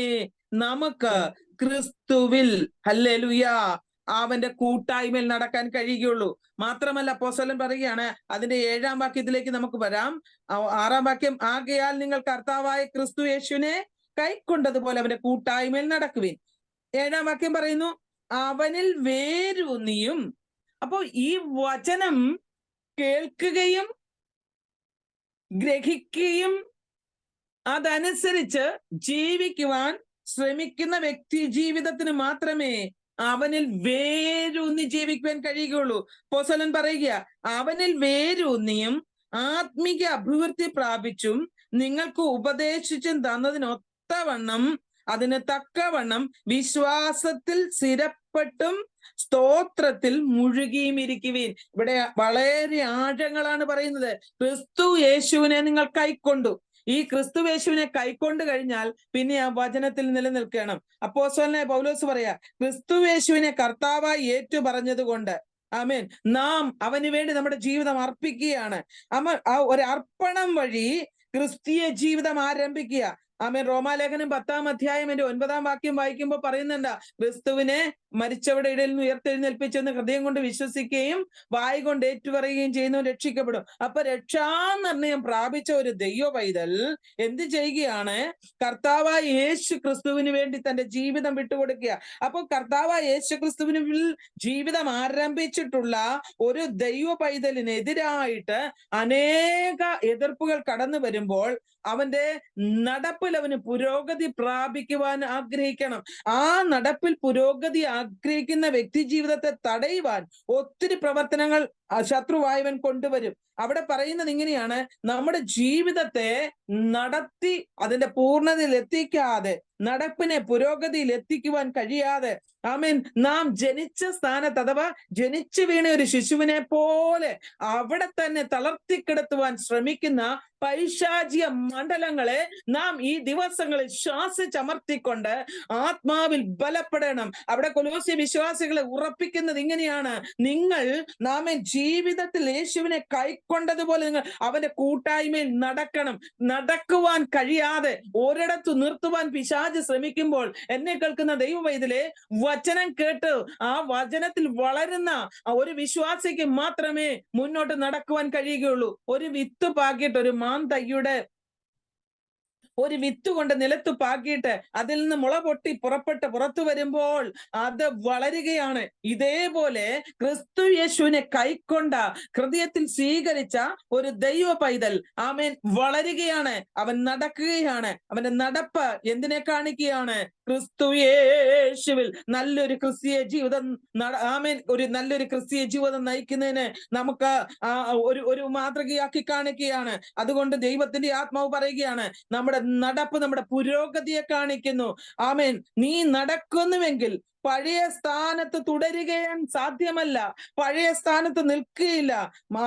നമുക്ക് ക്രിസ്തുവിൽ ഹല്ലേലൂയ അവന്റെ കൂട്ടായ്മയിൽ നടക്കാൻ കഴിയുകയുള്ളൂ. മാത്രമല്ല അപ്പോസ്തലൻ പറയുകയാണ്, അതിന്റെ 7-ാം വാക്യത്തിലേക്ക് നമുക്ക് വരാം. 6-ാം വാക്യം, ആകയാൽ നിങ്ങൾ കർത്താവായ ക്രിസ്തു യേശുവിനെ കൈക്കൊണ്ടതുപോലെ അവന്റെ കൂട്ടായ്മയിൽ നടക്കുവിൻ. 7-ാം വാക്യം പറയുന്നു, അവനിൽ വേരൂന്നിയും. അപ്പോ ഈ വചനം കേൾക്കുകയും ഗ്രഹിക്കുകയും അതനുസരിച്ച് ജീവിക്കുവാൻ ശ്രമിക്കുന്ന വ്യക്തി ജീവിതത്തിന് മാത്രമേ അവനിൽ വേരൂന്നി ജീവിക്കുവാൻ കഴിയുകയുള്ളൂ. അപ്പോസ്തലൻ പറയുക, അവനിൽ വേരൂന്നിയും ആത്മീക അഭിവൃദ്ധി പ്രാപിച്ചും നിങ്ങൾക്ക് ഉപദേശിച്ചും തന്നതിനൊത്തവണ്ണം അതിന് തക്കവണ്ണം വിശ്വാസത്തിൽ സ്ഥിരപ്പെട്ടും സ്തോത്രത്തിൽ മുഴുകിയും ഇരിക്കുവിൻ. ഇവിടെ വളരെ ആഴങ്ങളാണ് പറയുന്നത്. ക്രിസ്തു യേശുവിനെ നിങ്ങൾ കൈക്കൊണ്ടു. ഈ ക്രിസ്തു യേശുവിനെ കൈക്കൊണ്ട് കഴിഞ്ഞാൽ പിന്നെ ആ വചനത്തിൽ നിലനിൽക്കണം. അപ്പോസ്തലനായ പൗലോസ് പറയാ, ക്രിസ്തു യേശുവിനെ കർത്താവായി ഏറ്റു പറഞ്ഞത് കൊണ്ട് ആമേൻ നാം അവന് വേണ്ടി നമ്മുടെ ജീവിതം അർപ്പിക്കുകയാണ്. ആ ഒരു അർപ്പണം വഴി ക്രിസ്തീയ ജീവിതം ആരംഭിക്കുക. ആമേൻ. റോമാലേഖനം 10-ാം അധ്യായം 9-ാം വാക്യം വായിക്കുമ്പോൾ പറയുന്നുണ്ട്, ക്രിസ്തുവിനെ മരിച്ചവരുടെ ഇടയിൽ നിന്ന് ഉയർത്തെഴുന്നേൽപ്പിച്ചെന്ന് ഹൃദയം കൊണ്ട് വിശ്വസിക്കുകയും വായ് കൊണ്ട് ഏറ്റുപറയുകയും ചെയ്യുന്നവൻ രക്ഷിക്കപ്പെടും. അപ്പൊ രക്ഷാനിർണയം പ്രാപിച്ച ഒരു ദൈവ പൈതൽ എന്ത് ചെയ്യുകയാണ്? കർത്താവായ യേശു ക്രിസ്തുവിന് വേണ്ടി തന്റെ ജീവിതം വിട്ടുകൊടുക്കുക. അപ്പൊ കർത്താവായ യേശു ക്രിസ്തുവിന് ജീവിതം ആരംഭിച്ചിട്ടുള്ള ഒരു ദൈവ പൈതലിനെതിരായിട്ട് അനേക എതിർപ്പുകൾ കടന്നു വരുമ്പോൾ അവന്റെ നടപ്പിൽ അവന് പുരോഗതി പ്രാപിക്കുവാൻ ആഗ്രഹിക്കണം. ആ നടപ്പിൽ പുരോഗതി ആഗ്രഹിക്കുന്ന വ്യക്തി ജീവിതത്തെ തടയുവാൻ ഒത്തിരി പ്രവർത്തനങ്ങൾ ശത്രുവായവൻ കൊണ്ടുവരും. അവിടെ പറയുന്നത് ഇങ്ങനെയാണ്, നമ്മുടെ ജീവിതത്തെ നടത്തി അതിന്റെ പൂർണ്ണതയിൽ എത്തിക്കാതെ, നടപ്പിനെ പുരോഗതിയിൽ എത്തിക്കുവാൻ കഴിയാതെ, ആമേൻ, നാം ജനിച്ച സ്ഥാനത്ത് അഥവാ ജനിച്ചു വീണ ഒരു ശിശുവിനെ പോലെ അവിടെ തന്നെ തളർത്തിക്കിടത്തുവാൻ ശ്രമിക്കുന്ന പൈശാചിക മണ്ഡലങ്ങളെ നാം ഈ ദിവസങ്ങളിൽ ശ്വാസിച്ചമർത്തിക്കൊണ്ട് ആത്മാവിൽ ബലപ്പെടണം. അവിടെ കൊലോസ്യ വിശ്വാസികളെ ഉറപ്പിക്കുന്നത് ഇങ്ങനെയാണ്, നിങ്ങൾ നാമേ ജീവിതത്തിൽ യേശുവിനെ കൈക്കൊണ്ടതുപോലെ നിങ്ങൾ അവന്റെ കൂട്ടായ്മയിൽ നടക്കണം. നടക്കുവാൻ കഴിയാതെ ഒരിടത്തു നിർത്തുവാൻ പിശാച് ശ്രമിക്കുമ്പോൾ എന്നെ കേൾക്കുന്ന ദൈവവൈതലേ, വചനം കേട്ട് ആ വചനത്തിൽ വളരുന്ന ഒരു വിശ്വാസിക്ക് മാത്രമേ മുന്നോട്ട് നടക്കുവാൻ കഴിയുകയുള്ളൂ. ഒരു വിത്ത് പാകിയിട്ട് ഒരു മാന്തയ്യുടെ ഒരു വിത്ത് കൊണ്ട് നിലത്ത് പാകിയിട്ട് അതിൽ നിന്ന് മുള പൊട്ടി പുറത്തു വരുമ്പോൾ അത് വളരുകയാണ്. ഇതേപോലെ ക്രിസ്തു യേശുവിനെ കൈക്കൊണ്ട ഹൃദയത്തിൽ സ്വീകരിച്ച ഒരു ദൈവ പൈതൽ ആമേൻ വളരുകയാണ്. അവൻ നടക്കുകയാണ്. അവന്റെ നടപ്പ് എന്തിനെ കാണിക്കുകയാണ്? ക്രിസ്തു യേശുവിൽ നല്ലൊരു ക്രിസ്തീയ ജീവിതം ആമേൻ ഒരു നല്ലൊരു ക്രിസ്തീയ ജീവിതം നയിക്കുന്നതിന് നമുക്ക് ഒരു മാതൃകയാക്കി കാണിക്കുകയാണ്. അതുകൊണ്ട് ദൈവത്തിന്റെ ആത്മാവ് പറയുകയാണ്, നമ്മുടെ നടപ്പ് നമ്മുടെ പുരോഗതിയെ കാണിക്കുന്നു. ആമേൻ. നീ നടക്കുന്നുവെങ്കിൽ പഴയ സ്ഥാനത്ത് തുടരുകയാൻ സാധ്യമല്ല, പഴയ സ്ഥാനത്ത് നിൽക്കുകയില്ല.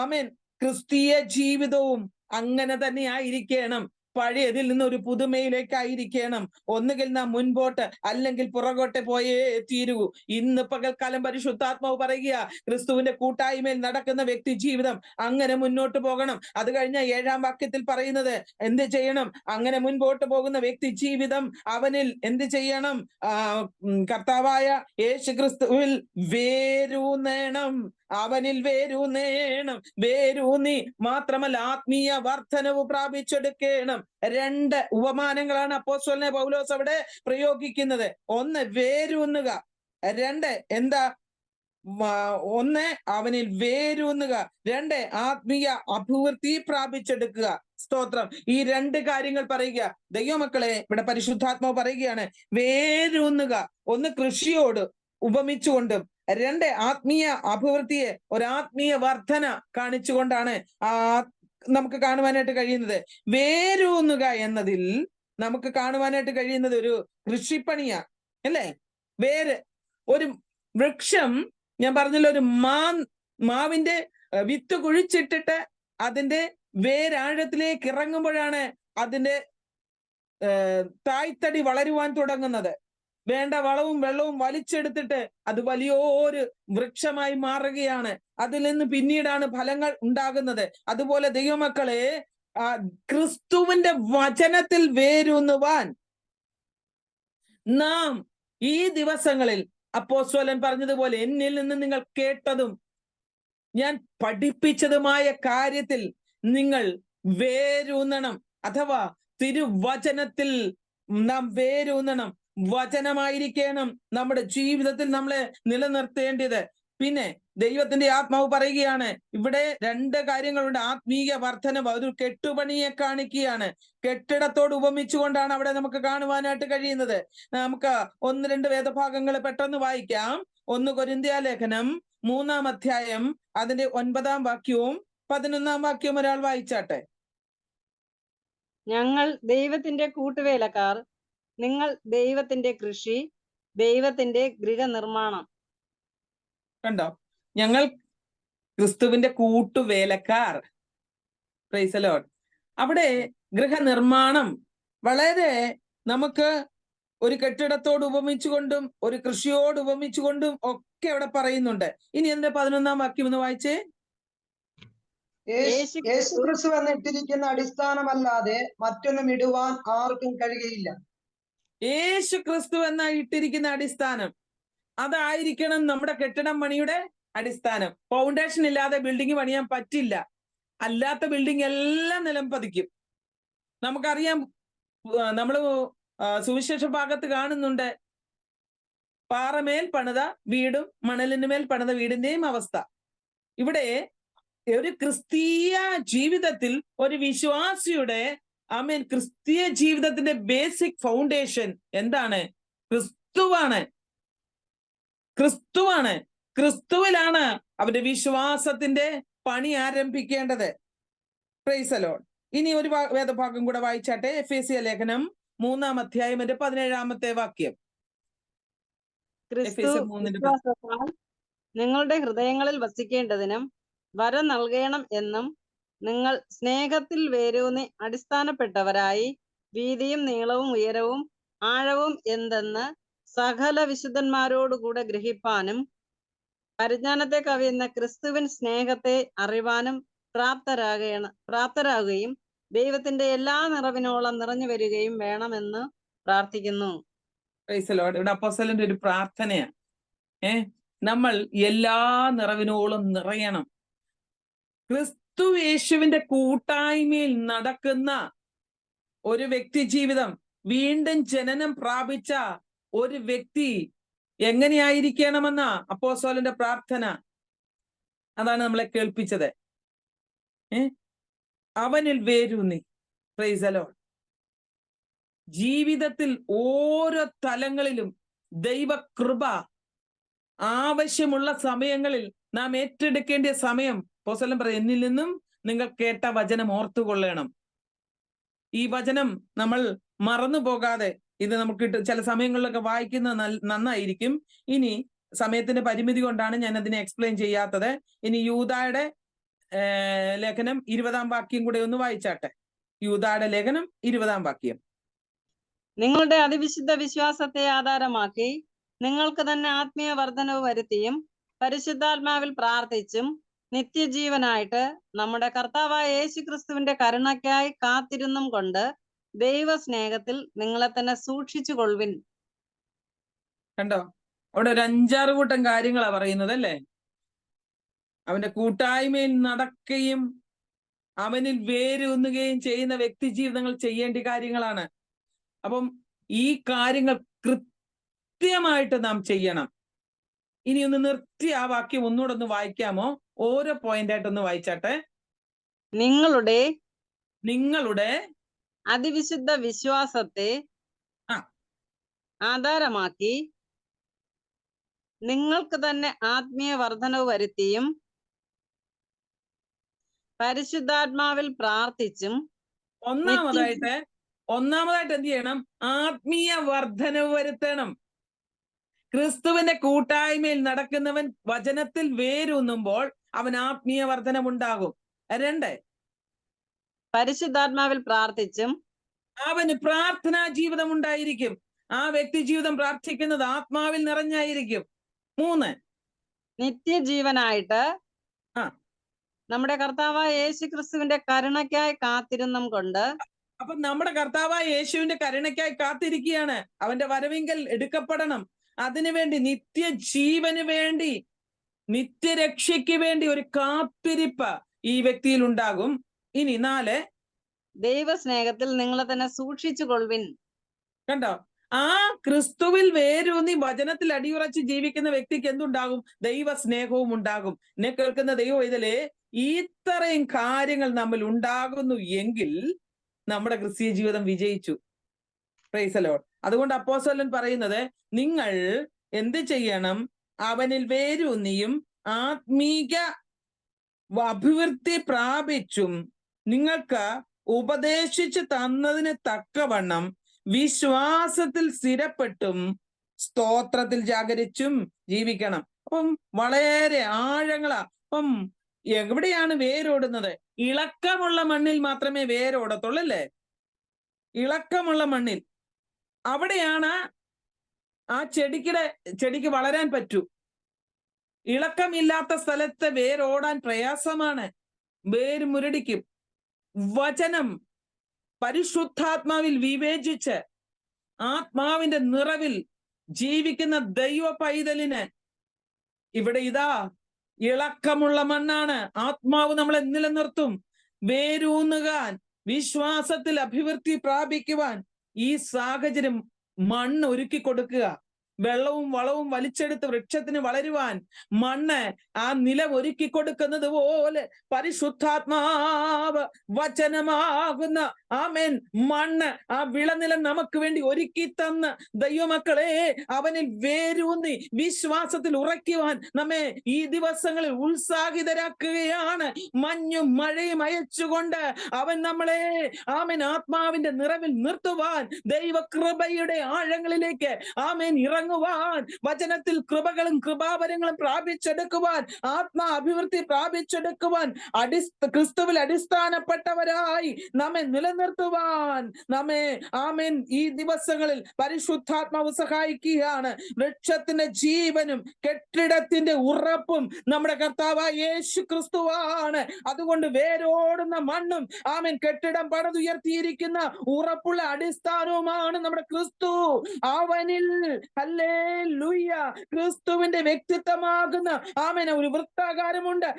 ആമേൻ. ക്രിസ്തീയ ജീവിതവും അങ്ങനെ തന്നെ ആയിരിക്കണം. പഴയതിൽ നിന്ന് ഒരു പുതുമയിലേക്കായിരിക്കണം. ഒന്നുകിൽ നാം മുൻപോട്ട് അല്ലെങ്കിൽ പുറകോട്ടെ പോയേ തീരൂ. ഇന്ന് പകൽക്കാലം പരിശുദ്ധാത്മാവ് പറയുക, ക്രിസ്തുവിന്റെ കൂട്ടായ്മയിൽ നടക്കുന്ന വ്യക്തി ജീവിതം അങ്ങനെ മുന്നോട്ട് പോകണം. അത് കഴിഞ്ഞ 7-ാം വാക്യത്തിൽ പറയുന്നത് എന്ത് ചെയ്യണം? അങ്ങനെ മുൻപോട്ട് പോകുന്ന വ്യക്തി ജീവിതം അവനിൽ എന്ത് ചെയ്യണം? കർത്താവായ യേശു ക്രിസ്തുവിൽ വേരൂന്നേണം. അവനിൽ വേരൂന്നേണം. വേരൂന്നി മാത്രമല്ല ആത്മീയ വർധനവ് പ്രാപിച്ചെടുക്കണം. 2 ഉപമാനങ്ങളാണ് അപ്പോസ്തലനായ പൗലോസ് അവിടെ പ്രയോഗിക്കുന്നത്. 1 വേരൂന്നുക, 2 എന്താ? 1 അവനിൽ വേരൂന്നുക, 2 ആത്മീയ അഭിവൃദ്ധി പ്രാപിച്ചെടുക്കുക. സ്തോത്രം. ഈ 2 കാര്യങ്ങൾ പറയുക. ദൈവമക്കളെ, ഇവിടെ പരിശുദ്ധാത്മാവ് പറയുകയാണ്, വേരൂന്നുക. 1 കൃഷിയോട് ഉപമിച്ചുകൊണ്ടും 2 ആത്മീയ അഭിവൃദ്ധിയെ ഒരാത്മീയ വർധന കാണിച്ചുകൊണ്ടാണ് നമുക്ക് കാണുവാനായിട്ട് കഴിയുന്നത്. വേരൂന്നുക എന്നതിൽ നമുക്ക് കാണുവാനായിട്ട് കഴിയുന്നത് ഒരു കൃഷിപ്പണിയാണ്, അല്ലേ? വേര്, ഒരു വൃക്ഷം, ഞാൻ പറഞ്ഞല്ലോ, ഒരു മാവിന്റെ വിത്ത് കുഴിച്ചിട്ടിട്ട് അതിന്റെ വേരാഴത്തിലേക്ക് ഇറങ്ങുമ്പോഴാണ് അതിന്റെ തായ്തടി വളരുവാൻ തുടങ്ങുന്നത്. വേണ്ട വളവും വെള്ളവും വലിച്ചെടുത്തിട്ട് അത് വലിയൊരു വൃക്ഷമായി മാറുകയാണ്. അതിൽ നിന്ന് പിന്നീടാണ് ഫലങ്ങൾ ഉണ്ടാകുന്നത്. അതുപോലെ ദൈവമക്കളെ, ക്രിസ്തുവിന്റെ വചനത്തിൽ വേരൂന്നുവാൻ നാം ഈ ദിവസങ്ങളിൽ അപ്പോസ്തലൻ പറഞ്ഞതുപോലെ, എന്നിൽ നിന്ന് നിങ്ങൾ കേട്ടതും ഞാൻ പഠിപ്പിച്ചതുമായ കാര്യത്തിൽ നിങ്ങൾ വേരൂന്നണം. അഥവാ തിരുവചനത്തിൽ നാം വേരൂന്നണം. വചനമായിരിക്കണം നമ്മുടെ ജീവിതത്തിൽ നമ്മളെ നിലനിർത്തേണ്ടത്. പിന്നെ ദൈവത്തിന്റെ ആത്മാവ് പറയുകയാണ്, ഇവിടെ 2 കാര്യങ്ങളുണ്ട്. ആത്മീയ വർധനവ് ഒരു കെട്ടുപണിയെ കാണിക്കുകയാണ്. കെട്ടിടത്തോട് ഉപമിച്ചുകൊണ്ടാണ് അവിടെ നമുക്ക് കാണുവാനായിട്ട് കഴിയുന്നത്. നമുക്ക് 1-2 വേദഭാഗങ്ങൾ പെട്ടെന്ന് വായിക്കാം. 1 കൊരിന്ത്യലേഖനം 3-ാം അധ്യായം അതിന്റെ 9-ാം വാക്യവും 11-ാം വാക്യവും ഒരാൾ വായിച്ചാട്ടെ. ഞങ്ങൾ ദൈവത്തിന്റെ കൂട്ടുവേലക്കാർ, നിങ്ങൾ ദൈവത്തിന്റെ കൃഷി, ദൈവത്തിന്റെ ഗൃഹനിർമ്മാണം. കണ്ടോ? ഞങ്ങൾ ക്രിസ്തുവിന്റെ കൂട്ടുവേലക്കാർ. Price the Lord. അവിടെ ഗൃഹനിർമ്മാണം വളരെ നമുക്ക് ഒരു കെട്ടിടത്തോട് ഉപമിച്ചുകൊണ്ടും ഒരു കൃഷിയോട് ഉപമിച്ചുകൊണ്ടും ഒക്കെ അവിടെ പറയുന്നുണ്ട്. ഇനി എന്റെ 11-ാം വാക്യം ഒന്ന് വായിച്ചേ. യേശു യേശു ക്രിസ്തു എന്നിട്ടിരിക്കുന്ന അടിസ്ഥാനമല്ലാതെ മറ്റൊന്നും ഇടുവാൻ ആർക്കും കഴിയുകയില്ല. യേശു ക്രിസ്തു എന്ന ഇട്ടിരിക്കുന്ന അടിസ്ഥാനം, അതായിരിക്കണം നമ്മുടെ കെട്ടിടം പണിയുടെ അടിസ്ഥാനം. ഫൗണ്ടേഷൻ ഇല്ലാതെ ബിൽഡിംഗ് പണിയാൻ പറ്റില്ല. അല്ലാത്ത ബിൽഡിംഗ് എല്ലാം നിലം പതിക്കും. നമുക്കറിയാം, നമ്മള് സുവിശേഷ ഭാഗത്ത് കാണുന്നുണ്ട്, പാറമേൽ പണിത വീടും മണലിനുമേൽ പണിത വീടിന്റെയും അവസ്ഥ. ഇവിടെ ഒരു ക്രിസ്തീയ ജീവിതത്തിൽ ഒരു വിശ്വാസിയുടെ ക്രിസ്തീയ ജീവിതത്തിന്റെ ബേസിക് ഫൗണ്ടേഷൻ എന്താണ്? ക്രിസ്തുവാണ്. ക്രിസ്തുവിലാണ് അവന്റെ വിശ്വാസത്തിന്റെ പണി ആരംഭിക്കേണ്ടത്. Price the Lord. ഇനി ഒരു വേദഭാഗം കൂടെ വായിച്ചാട്ടെ. എഫേസ്യ ലേഖനം 3-ാം അധ്യായം 17-ാമത്തെ വാക്യം. ക്രിസ്തു വിശ്വാസത്താൽ നിങ്ങളുടെ ഹൃദയങ്ങളിൽ വസിക്കേണ്ടതിനും വരം നൽകണം എന്നും നിങ്ങൾ സ്നേഹത്തിൽ വേരൂന്നി അടിസ്ഥാനപ്പെട്ടവരായി വീതിയും നീളവും ഉയരവും ആഴവും എന്തെന്ന് സകല വിശുദ്ധന്മാരോടുകൂടെ ഗ്രഹിപ്പാനും പരിജ്ഞാനത്തെ കവിയുന്ന ക്രിസ്തുവിൻ സ്നേഹത്തെ അറിവാനും പ്രാപ്തരാകുകയും ദൈവത്തിന്റെ എല്ലാ നിറവിനോളം നിറഞ്ഞു വരികയും വേണമെന്ന് പ്രാർത്ഥിക്കുന്നു. Price the Lord. ഇവിടെ അപ്പോസ്തലന്റെ ഒരു പ്രാർത്ഥനയാണ്. നമ്മൾ എല്ലാ നിറവിനോളം നിറയണം. ക്രിസ്തു യേശുവിന്റെ കൂട്ടായ്മയിൽ നടക്കുന്ന ഒരു വ്യക്തി ജീവിതം, വീണ്ടും ജനനം പ്രാപിച്ച ഒരു വ്യക്തി എങ്ങനെയായിരിക്കണമെന്ന അപ്പോസ്തലന്റെ പ്രാർത്ഥന. അതാണ് നമ്മളെ കേൾപ്പിച്ചത്. അവനിൽ വേരൂന്നി. Price the Lord. ജീവിതത്തിൽ ഓരോ തലങ്ങളിലും ദൈവകൃപ ആവശ്യമുള്ള സമയങ്ങളിൽ നാം ഏറ്റെടുക്കേണ്ട സമയം അപ്പോസ്തലൻ പറയും, എന്നിൽ നിന്നും നിങ്ങൾ കേട്ട വചനം ഓർത്തുകൊള്ളണം. ഈ വചനം നമ്മൾ മറന്നു പോകാതെ, ഇത് നമുക്ക് ചില സമയങ്ങളിലൊക്കെ വായിക്കുന്നത് നന്നായിരിക്കും. ഇനി സമയത്തിന്റെ പരിമിതി കൊണ്ടാണ് ഞാൻ അതിനെ എക്സ്പ്ലെയിൻ ചെയ്യാത്തത്. ഇനി യൂദായുടെ ലേഖനം 20-ാം വാക്യം കൂടെ ഒന്ന് വായിച്ചാട്ടെ. യൂദായുടെ ലേഖനം 20-ാം വാക്യം. നിങ്ങളുടെ അതിവിശുദ്ധ വിശ്വാസത്തെ ആധാരമാക്കി നിങ്ങൾക്ക് തന്നെ ആത്മീയ വർധനവ് വരുത്തിയും പരിശുദ്ധാത്മാവിൽ പ്രാർത്ഥിച്ചും നിത്യജീവനായിട്ട് നമ്മുടെ കർത്താവായ യേശു ക്രിസ്തുവിന്റെ കരുണയ്ക്കായി കാത്തിരുന്നും കൊണ്ട് ദൈവ സ്നേഹത്തിൽ നിങ്ങളെ തന്നെ സൂക്ഷിച്ചു കൊള്ളുവിൻ. കണ്ടോ, അവിടെ ഒരു 5-6 കൂട്ടം കാര്യങ്ങളാ പറയുന്നത് അല്ലേ? അവന്റെ കൂട്ടായ്മയിൽ നടക്കുകയും അവനിൽ വേരൂന്നുകയും ചെയ്യുന്ന വ്യക്തി ജീവിതങ്ങൾ ചെയ്യേണ്ട കാര്യങ്ങളാണ്. അപ്പം ഈ കാര്യങ്ങൾ കൃത്യമായിട്ട് നാം ചെയ്യണം. ഇനി ഒന്ന് നിർത്തി ആ വാക്യം ഒന്നുകൂടെ ഒന്ന് വായിക്കാമോ? ഓരോ പോയിന്റ് ആയിട്ടൊന്ന് വായിച്ചാട്ടെ. നിങ്ങളുടെ അതിവിശുദ്ധ വിശ്വാസത്തെ ആധാരമാക്കി നിങ്ങൾക്ക് തന്നെ ആത്മീയ വർധനവ് വരുത്തിയും പരിശുദ്ധാത്മാവിൽ പ്രാർത്ഥിച്ചും ഒന്നാമതായിട്ട് എന്ത് ചെയ്യണം? ആത്മീയ വർധനവ് വരുത്തണം. ക്രിസ്തുവിന്റെ കൂട്ടായ്മയിൽ നടക്കുന്നവൻ വചനത്തിൽ വേരൂന്നുമ്പോൾ അവൻ ആത്മീയ വർധനമുണ്ടാകും. 2, പരിശുദ്ധാത്മാവിൽ പ്രാർത്ഥിച്ചും അവന് പ്രാർത്ഥനാ ജീവിതം ഉണ്ടായിരിക്കും. ആ വ്യക്തി ജീവിതം പ്രാർത്ഥിക്കുന്നത് ആത്മാവിൽ നിറഞ്ഞായിരിക്കും. 3, നിത്യജീവനായിട്ട് നമ്മുടെ കർത്താവായ യേശു ക്രിസ്തുവിന്റെ കരുണയ്ക്കായി കാത്തിരുന്നും കൊണ്ട്. അപ്പൊ നമ്മുടെ കർത്താവായ യേശുവിന്റെ കരുണയ്ക്കായി കാത്തിരിക്കുകയാണ്. അവന്റെ വരവിങ്കൽ എടുക്കപ്പെടണം. അതിനുവേണ്ടി, നിത്യജീവന് വേണ്ടി, നിത്യരക്ഷയ്ക്ക് വേണ്ടി ഒരു കാത്തിരിപ്പ് ഈ വ്യക്തിയിൽ ഉണ്ടാകും. ഇനി 4, ദൈവസ്നേഹത്തിൽ നിങ്ങളെ തന്നെ സൂക്ഷിച്ചു കൊള്ളുവിൻ. കണ്ടോ, ആ ക്രിസ്തുവിൽ വേരൂന്നി വചനത്തിൽ അടിയുറച്ച് ജീവിക്കുന്ന വ്യക്തിക്ക് എന്തുണ്ടാകും? ദൈവസ്നേഹവും ഉണ്ടാകും. എന്നെ കേൾക്കുന്ന ദൈവം ഇതിലെ ഇത്രയും കാര്യങ്ങൾ നമ്മൾ ഉണ്ടാകുന്നു എങ്കിൽ നമ്മുടെ ക്രിസ്തീയ ജീവിതം വിജയിച്ചു. Price the Lord. അതുകൊണ്ട് അപ്പോസ്തലൻ പറയുന്നത്, നിങ്ങൾ എന്ത് ചെയ്യണം? അവനിൽ വേരൂന്നിയും ആത്മീക അഭിവൃദ്ധി പ്രാപിച്ചും നിങ്ങൾക്ക് ഉപദേശിച്ചു തന്നതിന് തക്കവണ്ണം വിശ്വാസത്തിൽ സ്ഥിരപ്പെട്ടും സ്തോത്രത്തിൽ ജാഗരിച്ചും ജീവിക്കണം. അപ്പം വളരെ ആഴങ്ങളാ. അപ്പം എവിടെയാണ് വേരോടുന്നത്? ഇളക്കമുള്ള മണ്ണിൽ മാത്രമേ വേരോടത്തുള്ളൂ അല്ലേ? ഇളക്കമുള്ള മണ്ണിൽ, അവിടെയാണ് ആ ചെടിക്ക് വളരാൻ പറ്റൂ. ഇളക്കമില്ലാത്ത സ്ഥലത്ത് വേരോടാൻ പ്രയാസമാണ്. വേര് മുരടിക്കും. വചനം പരിശുദ്ധാത്മാവിൽ വിവേചിച്ച് ആത്മാവിന്റെ നിറവിൽ ജീവിക്കുന്ന ദൈവ പൈതലിന് ഇവിടെ ഇതാ ഇളക്കമുള്ള മണ്ണാണ്. ആത്മാവ് നമ്മളെ നിലനിർത്തും. വേരൂന്നുകാൻ, വിശ്വാസത്തിൽ അഭിവൃദ്ധി പ്രാപിക്കുവാൻ ഈ സാഹചര്യം മണ്ണ് ഒരുക്കി കൊടുക്കുക. വെള്ളവും വളവും വലിച്ചെടുത്ത് വൃക്ഷത്തിന് വളരുവാൻ മണ്ണ് ആ നിലം ഒരുക്കി കൊടുക്കുന്നത് പോലെ പരിശുദ്ധാത്മാവ് വചനമാകുന്ന ആമേൻ മണ്ണ് ആ വിളനിലം നമുക്ക് വേണ്ടി ഒരുക്കി തന്ന് ദൈവമക്കളെ അവനിൽ വേരൂന്നി വിശ്വാസത്തിൽ ഉറയ്ക്കുവാൻ നമ്മെ ഈ ദിവസങ്ങളിൽ ഉത്സാഹിതരാക്കുകയാണ്. മഞ്ഞും മഴയും അയച്ചുകൊണ്ട് അവൻ നമ്മളെ ആമേൻ ആത്മാവിന്റെ നിറവിൽ നിർത്തുവാൻ, ദൈവകൃപയുടെ ആഴങ്ങളിലേക്ക് ആമേൻ ഇറങ്ങുവാൻ, വചനത്തിൽ കൃപകളും കൃപാവരങ്ങളും പ്രാപിച്ചെടുക്കുവാൻ, ആത്മാ അഭിവൃദ്ധി പ്രാപിച്ചെടുക്കുവാൻ, ക്രിസ്തുവിൽ അടിസ്ഥാനപ്പെട്ടവരായി നമ്മെ നിലനിർത്തുവാൻ നമ്മെ ആമേൻ ഈ ദിവസങ്ങളിൽ പരിശുദ്ധാത്മാവ് സഹായിക്കുകയാണ്. വൃക്ഷത്തിന്റെ ജീവനും കെട്ടിടത്തിന്റെ ഉറപ്പും നമ്മുടെ കർത്താവായ യേശു ക്രിസ്തുവാണ്. അതുകൊണ്ട് വേരോടുന്ന മണ്ണും ആമേൻ കെട്ടിടം പണിതുയർത്തിയിരിക്കുന്ന ഉറപ്പുള്ള അടിസ്ഥാനവുമാണ് നമ്മുടെ ക്രിസ്തു. അവനിൽ ഹല്ലേലൂയ ക്രിസ്തുവിന്റെ വ്യക്തിത്വമാകുന്ന ആമേൻ ഒരു വൃത്താകാരമുണ്ട്.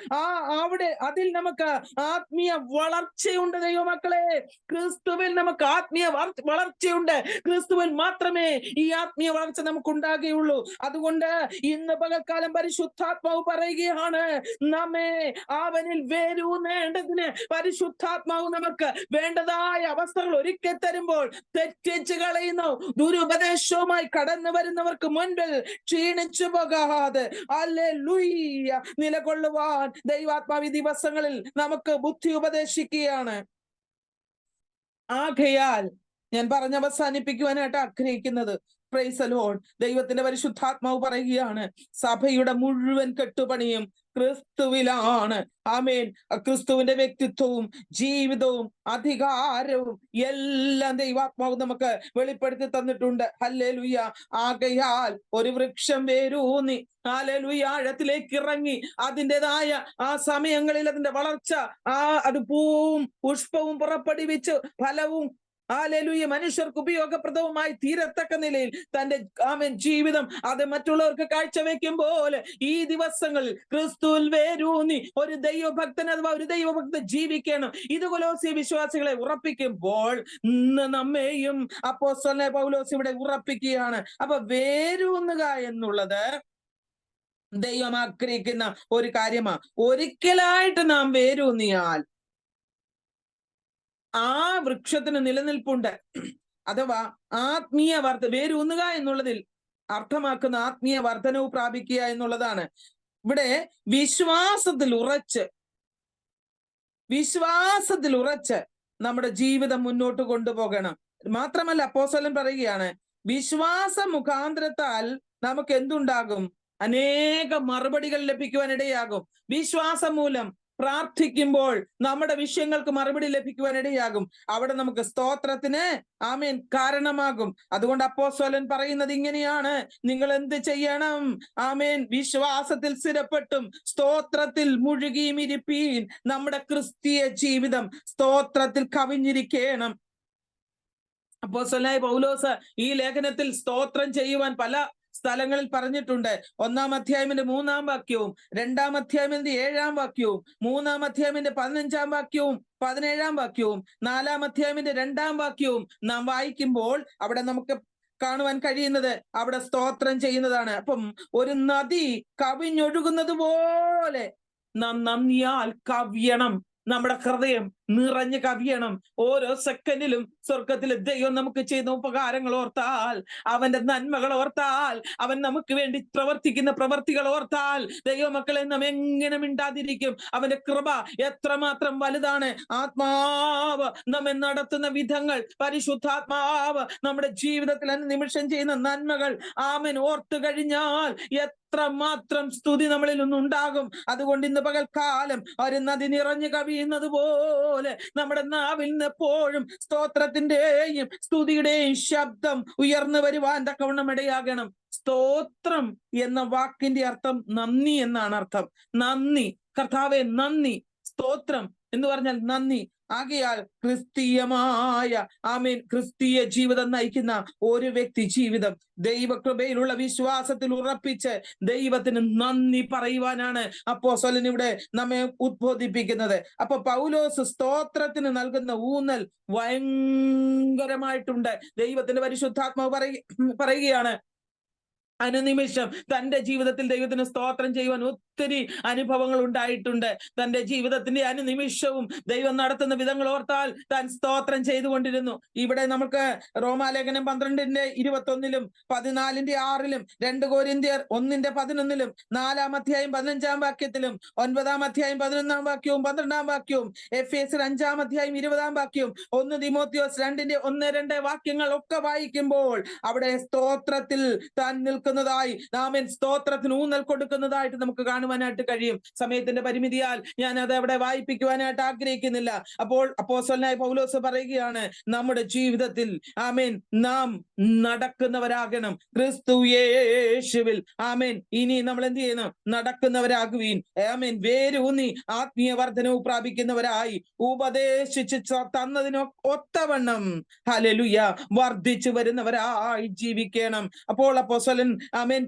അവിടെ അതിൽ നമുക്ക് ആത്മീയ വളർച്ചയുണ്ട്. ദൈവമക്കളെ, ക്രിസ്തുവിൽ നമുക്ക് ആത്മീയ വളർച്ചയുണ്ട്. ക്രിസ്തുവിൽ മാത്രമേ ഈ ആത്മീയ വളർച്ച നമുക്ക് ഉണ്ടാകുകയുള്ളൂ. അതുകൊണ്ട് ഇന്ന് പകൽക്കാലം പരിശുദ്ധാത്മാവ് പറയുകയാണ്, നമ്മെ അവനിൽ വേരൂന്നേണ്ടതിന് പരിശുദ്ധാത്മാവ് നമുക്ക് വേണ്ടതായ അവസ്ഥകൾ ഒരുക്കി തരുമ്പോൾ തെറ്റിച്ച് കളയുന്നു. ദുരുപദേശവുമായി കടന്നു വരുന്നവർക്ക് മുൻപിൽ ക്ഷീണിച്ചു പോകാതെ ഹല്ലേലൂയ നിലകൊള്ളുവാൻ ദൈവാത്മാവ് ദിവസങ്ങളിൽ നമുക്ക് ബുദ്ധി ഉപദേശിക്കുകയാണ്. ആകയാൽ ഞാൻ പറഞ്ഞ് അവസാനിപ്പിക്കുവാനായിട്ട് ആഗ്രഹിക്കുന്നത്, പ്രൈസ് ദി ലോർഡ്, ദൈവത്തിന്റെ പരിശുദ്ധാത്മാവ് പറയുകയാണ്, സഭയുടെ മുഴുവൻ കെട്ടുപണിയും ക്രിസ്തുവിലാണ്. ആമേൻ. ക്രിസ്തുവിന്റെ വ്യക്തിത്വവും ജീവിതവും അധികാരവും എല്ലാം ദൈവാത്മാവ് നമുക്ക് വെളിപ്പെടുത്തി തന്നിട്ടുണ്ട്. ഹല്ലേലൂയ. ആകയാൽ ഒരു വൃക്ഷം വേരൂന്നി ഹല്ലേലൂയ ആഴത്തിലേക്ക് ഇറങ്ങി അതിൻ്റെതായ ആ സമയങ്ങളിൽ അതിന്റെ വളർച്ച അത് പൂവും പുഷ്പവും പുറപ്പെടുവിച്ച് ഫലവും ഹല്ലേലൂയ മനുഷ്യർക്ക് ഉപയോഗപ്രദവുമായി തീരത്തക്ക നിലയിൽ തന്റെ ആമേൻ ജീവിതം അത് മറ്റുള്ളവർക്ക് കാഴ്ചവെക്കുമ്പോൾ ഈ ദിവസങ്ങളിൽ ക്രിസ്തുവിൽ വേരൂന്നി ഒരു ദൈവഭക്തൻ അഥവാ ഒരു ദൈവഭക്തൻ ജീവിക്കണം. ഇത് കൊലോസ്യ വിശ്വാസികളെ ഉറപ്പിക്കുമ്പോൾ നമ്മെയും അപ്പോസ്തലനായ പൗലോസ് ഇവിടെ ഉറപ്പിക്കുകയാണ്. അപ്പൊ വേരൂന്നുക എന്നുള്ളത് ദൈവം ആഗ്രഹിക്കുന്ന ഒരു കാര്യമാണ്. ഒരിക്കലായിട്ട് നാം വേരൂന്നിയാൽ ആ വൃക്ഷത്തിന് നിലനിൽപ്പുണ്ട്. അഥവാ ആത്മീയ വേരൂന്നുക എന്നുള്ളതിൽ അർത്ഥമാക്കുന്ന ആത്മീയ വർധനവ് പ്രാപിക്കുക എന്നുള്ളതാണ്. ഇവിടെ വിശ്വാസത്തിൽ ഉറച്ച് നമ്മുടെ ജീവിതം മുന്നോട്ട് കൊണ്ടുപോകണം. മാത്രമല്ല അപ്പോസ്തലൻ പറയുകയാണ്, വിശ്വാസ മുഖാന്തരത്താൽ നമുക്ക് എന്തുണ്ടാകും? അനേക മറുപടികൾ ലഭിക്കുവാനിടയാകും. വിശ്വാസം മൂലം പ്രാർത്ഥിക്കുമ്പോൾ നമ്മുടെ വിഷയങ്ങൾക്ക് മറുപടി ലഭിക്കുവാനിടയാകും. അവിടെ നമുക്ക് സ്തോത്രത്തിന് ആമേൻ കാരണമാകും. അതുകൊണ്ട് അപ്പോസ്തലൻ പറയുന്നത് ഇങ്ങനെയാണ്, നിങ്ങൾ എന്ത് ചെയ്യണം? ആമേൻ. വിശ്വാസത്തിൽ സ്ഥിരപ്പെട്ടും സ്തോത്രത്തിൽ മുഴുകിയും ഇരിപ്പീൻ. നമ്മുടെ ക്രിസ്തീയ ജീവിതം സ്തോത്രത്തിൽ കവിഞ്ഞിരിക്കണം. അപ്പോസ്തലനായ പൗലോസ് ഈ ലേഖനത്തിൽ സ്തോത്രം ചെയ്യുവാൻ പല സ്ഥലങ്ങളിൽ പറഞ്ഞിട്ടുണ്ട്. 1-ാം അധ്യായത്തിന്റെ 3-ാം വാക്യവും 2-ാം അധ്യായത്തിന്റെ 7-ാം വാക്യവും 3-ാം അധ്യായത്തിന്റെ 15-ാം വാക്യവും 17-ാം വാക്യവും 4-ാം അധ്യായത്തിന്റെ 2-ാം വാക്യവും നാം വായിക്കുമ്പോൾ അവിടെ നമുക്ക് കാണുവാൻ കഴിയുന്നത് അവിടെ സ്തോത്രം ചെയ്യുന്നതാണ്. അപ്പം ഒരു നദി കവിഞ്ഞൊഴുകുന്നത് പോലെ നാം നന്ദിയാൽ കവിയണം. നമ്മുടെ ഹൃദയം നിറഞ്ഞു കവിയണം. ഓരോ സെക്കൻഡിലും സ്വർഗത്തിലെ ദൈവം നമുക്ക് ചെയ്യുന്ന ഉപകാരങ്ങൾ ഓർത്താൽ, അവന്റെ നന്മകൾ ഓർത്താൽ, അവൻ നമുക്ക് വേണ്ടി പ്രവർത്തിക്കുന്ന പ്രവർത്തികൾ ഓർത്താൽ ദൈവമക്കളെ നാം എങ്ങനെ മിണ്ടാതിരിക്കും? അവന്റെ കൃപ എത്രമാത്രം വലുതാണ്. ആത്മാവ് നമ്മെ നടത്തുന്ന വിധങ്ങൾ, പരിശുദ്ധാത്മാവ് നമ്മുടെ ജീവിതത്തിൽ നിമിഷം ചെയ്യുന്ന നന്മകൾ ആമേൻ ഓർത്തു കഴിഞ്ഞാൽ എത്രമാത്രം സ്തുതി നമ്മളിൽ നിന്നുണ്ടാകും. അതുകൊണ്ട് ഇന്ന് പകൽക്കാലം ഒരു നദി നിറഞ്ഞു കവിയുന്നത് പോലെ നമ്മുടെ നാവിൽ നിന്ന് എപ്പോഴും സ്തോത്രത്തിന്റെയും സ്തുതിയുടെയും ശബ്ദം ഉയർന്നു വരുവാൻ തക്കവണ്ണം ഇടയാകണം. സ്തോത്രം എന്ന വാക്കിന്റെ അർത്ഥം നന്ദി എന്നാണ് അർത്ഥം. നന്ദി കർത്താവേ, നന്ദി. സ്തോത്രം എന്ന് പറഞ്ഞാൽ നന്ദി. ആകയാൽ ക്രിസ്തീയമായ ക്രിസ്തീയ ജീവിതം നയിക്കുന്ന ഒരു വ്യക്തി ജീവിതം ദൈവകൃപയിലുള്ള വിശ്വാസത്തിൽ ഉറപ്പിച്ച് ദൈവത്തിന് നന്ദി പറയുവാനാണ് അപ്പോസ്തലൻ ഇവിടെ നമ്മെ ഉദ്ബോധിപ്പിക്കുന്നത്. അപ്പൊ പൗലോസ് സ്തോത്രത്തിന് നൽകുന്ന ഊന്നൽ ഭയങ്കരമായിട്ടുണ്ട്. ദൈവത്തിന്റെ പരിശുദ്ധാത്മാവ് പറയുകയാണ്, അനുനിമിഷം തന്റെ ജീവിതത്തിൽ ദൈവത്തിന് സ്തോത്രം ചെയ്യുവാൻ ഒത്തിരി അനുഭവങ്ങൾ ഉണ്ടായിട്ടുണ്ട്. തന്റെ ജീവിതത്തിന്റെ അനുനിമിഷവും ദൈവം നടത്തുന്ന വിധങ്ങൾ ഓർത്താൽ താൻ സ്തോത്രം ചെയ്തുകൊണ്ടിരുന്നു. ഇവിടെ നമുക്ക് റോമാലേഖനം 12:21 14:6 2 കൊരിന്ത്യർ 1:11 4 അധ്യായം 15 വാക്യത്തിലും 9 അധ്യായം 11 വാക്യവും 12 വാക്യവും എഫേസ്യർ 5 അധ്യായം 20 വാക്യവും 1 തിമോത്തിയോസ് 2:1-2 വാക്യങ്ങൾ ഒക്കെ വായിക്കുമ്പോൾ അവിടെ സ്തോത്രത്തിൽ താൻ നിൽക്കുന്നതായി, സ്തോത്രത്തിന് ഊന്നൽ കൊടുക്കുന്നതായിട്ട് നമുക്ക് കാണുവാനായിട്ട് കഴിയും. സമയത്തിന്റെ പരിമിതിയാൽ ഞാൻ അത് അവിടെ വായിപ്പിക്കുവാനായിട്ട് ആഗ്രഹിക്കുന്നില്ല. അപ്പോൾ അപ്പോസ്തലനായ പൗലോസ് പറയുകയാണ്, നമ്മുടെ ജീവിതത്തിൽ നാം നടക്കുന്നവരാകണം ക്രിസ്തു യേശുവിൽ. ഇനി നമ്മൾ എന്ത് ചെയ്യുന്നു? നടക്കുന്നവരാകുവീൻ. വേരൂന്നി ആത്മീയ വർധനവും പ്രാപിക്കുന്നവരായി ഉപദേശിച്ച് തന്നതിന് ഒത്തവണ്ണം ഹല്ലേലൂയ വർദ്ധിച്ചു വരുന്നവരായി ജീവിക്കണം. അപ്പോൾ അപ്പോസ്തലൻ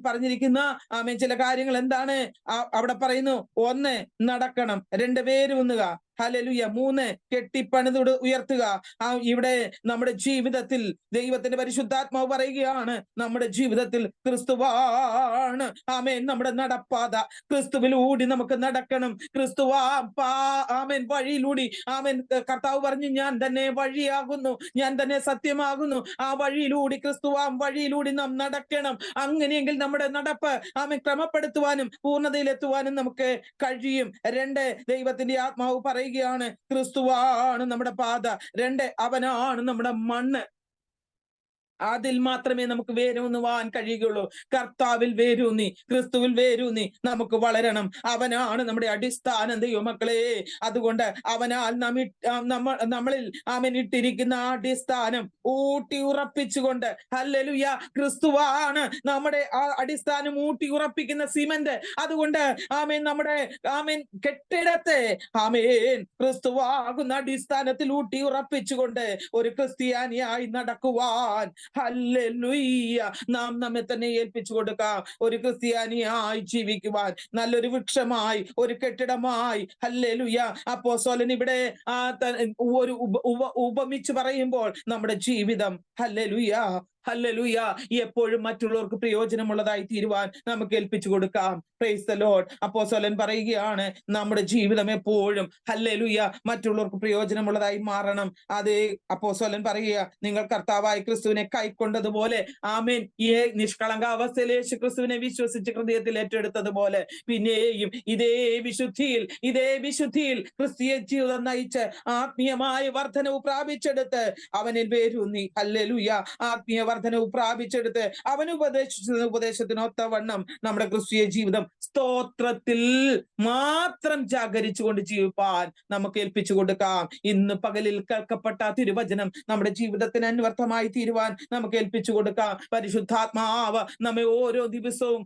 പറഞ്ഞിരിക്കുന്ന ചില കാര്യങ്ങൾ എന്താണ് അവിടെ പറയുന്നു? 1 നടക്കണം, 2 വേരൂന്നുക, ഹല്ലേലൂയ, 3 കെട്ടിപ്പണിത് ഉയർത്തുക. ഇവിടെ നമ്മുടെ ജീവിതത്തിൽ ദൈവത്തിന്റെ പരിശുദ്ധാത്മാവ് പറയുകയാണ്, നമ്മുടെ ജീവിതത്തിൽ ക്രിസ്തുവാണ് നമ്മുടെ നടപ്പാത. ക്രിസ്തുവിലൂടി നമുക്ക് നടക്കണം. വഴിയിലൂടി കർത്താവ് പറഞ്ഞു, ഞാൻ തന്നെ വഴിയാകുന്നു, ഞാൻ തന്നെ സത്യമാകുന്നു. ആ വഴിയിലൂടി വഴിയിലൂടി നാം നടക്കണം. അങ്ങനെയെങ്കിൽ നമ്മുടെ നടപ്പ് ക്രമപ്പെടുത്തുവാനും പൂർണ്ണതയിലെത്തുവാനും നമുക്ക് കഴിയും. 2 ദൈവത്തിന്റെ ആത്മാവ് പറയുകയാണ്, ക്രിസ്തുവാണ് നമ്മുടെ പാത. 2 അവനാണ് നമ്മുടെ മണ്ണ്. അതിൽ മാത്രമേ നമുക്ക് വേരൂന്നുവാൻ കഴിയുകയുള്ളൂ. കർത്താവിൽ വേരൂന്നി, ക്രിസ്തുവിൽ വേരൂന്നി നമുക്ക് വളരണം. അവനാണ് നമ്മുടെ അടിസ്ഥാനം ദൈവമക്കളെ. അതുകൊണ്ട് അവനാൽ നമ്മളിൽ ഇട്ടിരിക്കുന്ന അടിസ്ഥാനം ഊട്ടി ഉറപ്പിച്ചുകൊണ്ട്, ഹല്ലേലൂയ, ക്രിസ്തുവാണ് നമ്മുടെ ആ അടിസ്ഥാനം ഊട്ടി ഉറപ്പിക്കുന്ന സിമന്റ്. അതുകൊണ്ട് നമ്മുടെ കെട്ടിടത്തെ ക്രിസ്തുവാകുന്ന അടിസ്ഥാനത്തിൽ ഊട്ടി ഉറപ്പിച്ചുകൊണ്ട് ഒരു ക്രിസ്ത്യാനിയായി നടക്കുവാൻ, ഹല്ലേലൂയ, നാം നമ്മെ തന്നെ ഏൽപ്പിച്ചു കൊടുക്കാം. ഒരു ക്രിസ്ത്യാനിയായി ജീവിക്കുവാൻ, നല്ലൊരു വൃക്ഷമായി, ഒരു കെട്ടിടമായി. ഹല്ലേലൂയ. അപ്പോസ്തലൻ ഇവിടെ ഒരു ഉപമിച്ച് പറയുമ്പോൾ നമ്മുടെ ജീവിതം, ഹല്ലേലൂയ, ഹല്ലേലൂയ, എപ്പോഴും മറ്റുള്ളവർക്ക് പ്രയോജനമുള്ളതായി തീരുവാൻ നമുക്ക് ഏൽപ്പിച്ചു കൊടുക്കാം. Price the Lord. അപ്പോസ്തലൻ പറയുകയാണ്, നമ്മുടെ ജീവിതം എപ്പോഴും, ഹല്ലേലൂയ, മറ്റുള്ളവർക്ക് പ്രയോജനമുള്ളതായി മാറണം. അതേ അപ്പോസ്തലൻ പറയുക, നിങ്ങൾ കർത്താവായ ക്രിസ്തുവിനെ കൈക്കൊണ്ടതുപോലെ, നിഷ്കളങ്ക അവസ്ഥയിൽ യേശു ക്രിസ്തുവിനെ വിശ്വസിച്ച് ഹൃദയത്തിൽ ഏറ്റെടുത്തതുപോലെ പിന്നെയും ഇതേ വിശുദ്ധിയിൽ ക്രിസ്തീയ ജീവിതം നയിച്ച് ആത്മീയമായ വർധനവ് പ്രാപിച്ചെടുത്ത് അവനിൽ വേരൂന്നി, ഹല്ലേലൂയ, ആത്മീയ വർധനവ് പ്രാപിച്ചെടുത്ത് അവൻ ഉപദേശത്തിനൊത്തവണ്ണം നമ്മുടെ ക്രിസ്തീയ ജീവിതം സ്തോത്രത്തിൽ മാത്രം ജാഗരിച്ചുകൊണ്ട് ജീവിപ്പാൻ നമുക്ക് ഏൽപ്പിച്ചു കൊടുക്കാം. ഇന്ന് പകലിൽ കേൾക്കപ്പെട്ട തിരുവചനം നമ്മുടെ ജീവിതത്തിന് അന്വർത്ഥമായി തീരുവാൻ നമുക്ക് ഏൽപ്പിച്ചു കൊടുക്കാം. പരിശുദ്ധാത്മാവ് നമ്മെ ഓരോ ദിവസവും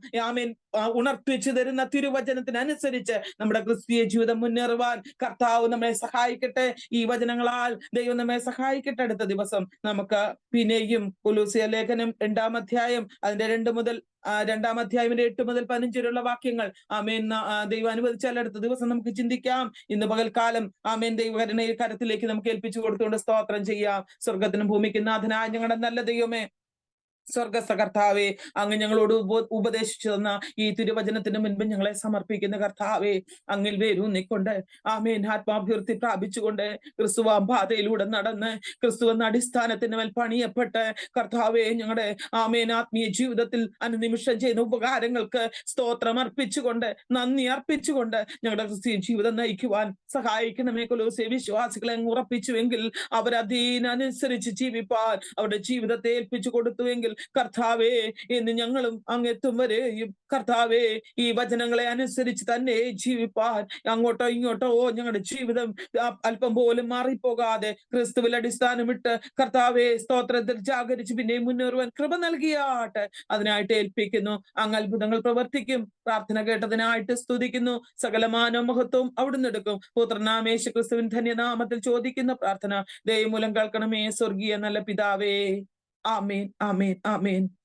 ഉണർത്തിച്ചു തരുന്ന തിരുവചനത്തിനനുസരിച്ച് നമ്മുടെ ക്രിസ്തീയ ജീവിതം മുന്നേറുവാൻ കർത്താവ് നമ്മെ സഹായിക്കട്ടെ. ഈ വചനങ്ങളാൽ ദൈവം നമ്മെ സഹായിക്കട്ടെ. അടുത്ത ദിവസം നമുക്ക് പിന്നെയും കൊലോസ്യ ലേഖനം 2 അധ്യായം അതിന്റെ 2 മുതൽ 2 അധ്യായത്തിന്റെ 8 മുതൽ 15 വരെയുള്ള വാക്യങ്ങൾ ദൈവം അനുവദിച്ചാൽ അടുത്ത ദിവസം നമുക്ക് ചിന്തിക്കാം. ഇന്ന് പകൽക്കാലം ദൈവകരുണയിൽ കരത്തിലേക്ക് നമുക്ക് ഏൽപ്പിച്ചു കൊടുത്തുകൊണ്ട് സ്തോത്രം ചെയ്യാം. സ്വർഗത്തിനും ഭൂമിക്കും നാഥനായ ഞങ്ങളുടെ നല്ല ദൈവമേ, സ്വർഗസ്ഥ കർത്താവേ, അങ്ങ് ഞങ്ങളോട് ഉപദേശിച്ചു തന്ന ഈ തിരുവചനത്തിന് മുൻപ് ഞങ്ങളെ സമർപ്പിക്കുന്ന കർത്താവേ, അങ്ങിൽ വേരൂന്നിക്കൊണ്ട് ആത്മാഭിവൃദ്ധി പ്രാപിച്ചുകൊണ്ട് ക്രിസ്തുവാം പാതയിലൂടെ നടന്ന് ക്രിസ്തു എന്ന അടിസ്ഥാനത്തിന് മേൽ പണിയപ്പെട്ട് കർത്താവേ, ഞങ്ങളുടെ ആത്മീയ ജീവിതത്തിൽ അനുനിമിഷം ചെയ്യുന്ന ഉപകാരങ്ങൾക്ക് സ്തോത്രം അർപ്പിച്ചുകൊണ്ട്, നന്ദി അർപ്പിച്ചുകൊണ്ട് ഞങ്ങളുടെ ക്രിസ്തീയ ജീവിതം നയിക്കുവാൻ സഹായിക്കണമേ. കൊലോസ്യ വിശ്വാസികളെ ഉറപ്പിച്ചുവെങ്കിൽ, അവരതിനനുസരിച്ച് ജീവിപ്പാൻ അവരുടെ ജീവിതത്തെ ഏൽപ്പിച്ചു കൊടുത്തുവെങ്കിൽ കർത്താവേ ഇന്ന് ഞങ്ങളും അങ്ങെത്തും വരെയും കർത്താവേ ഈ വചനങ്ങളെ അനുസരിച്ച് തന്നെ ജീവിപ്പാൻ അങ്ങോട്ടോ ഇങ്ങോട്ടോ ഞങ്ങളുടെ ജീവിതം അല്പം പോലും മാറിപ്പോകാതെ ക്രിസ്തുവിൽ അടിസ്ഥാനമിട്ട് കർത്താവെ സ്തോത്രത്തിൽ ജാഗരിച്ച് പിന്നെയും മുന്നേറുവാൻ കൃപ നൽകിയാട്ടെ. അതിനായിട്ട് ഏൽപ്പിക്കുന്നു. അങ്ങ് അത്ഭുതങ്ങൾ പ്രവർത്തിക്കും. പ്രാർത്ഥന കേട്ടതിനായിട്ട് സ്തുതിക്കുന്നു. സകലമാന മഹത്വവും അവിടുന്ന് എടുക്കും. പുത്രനാം യേശു ക്രിസ്തുവിൻ ധന്യനാമത്തിൽ ചോദിക്കുന്ന പ്രാർത്ഥന ദൈവമൂലം കേൾക്കണമേ സ്വർഗീയ നല്ല പിതാവേ. ആമേൻ, ആമേൻ, ആമേൻ.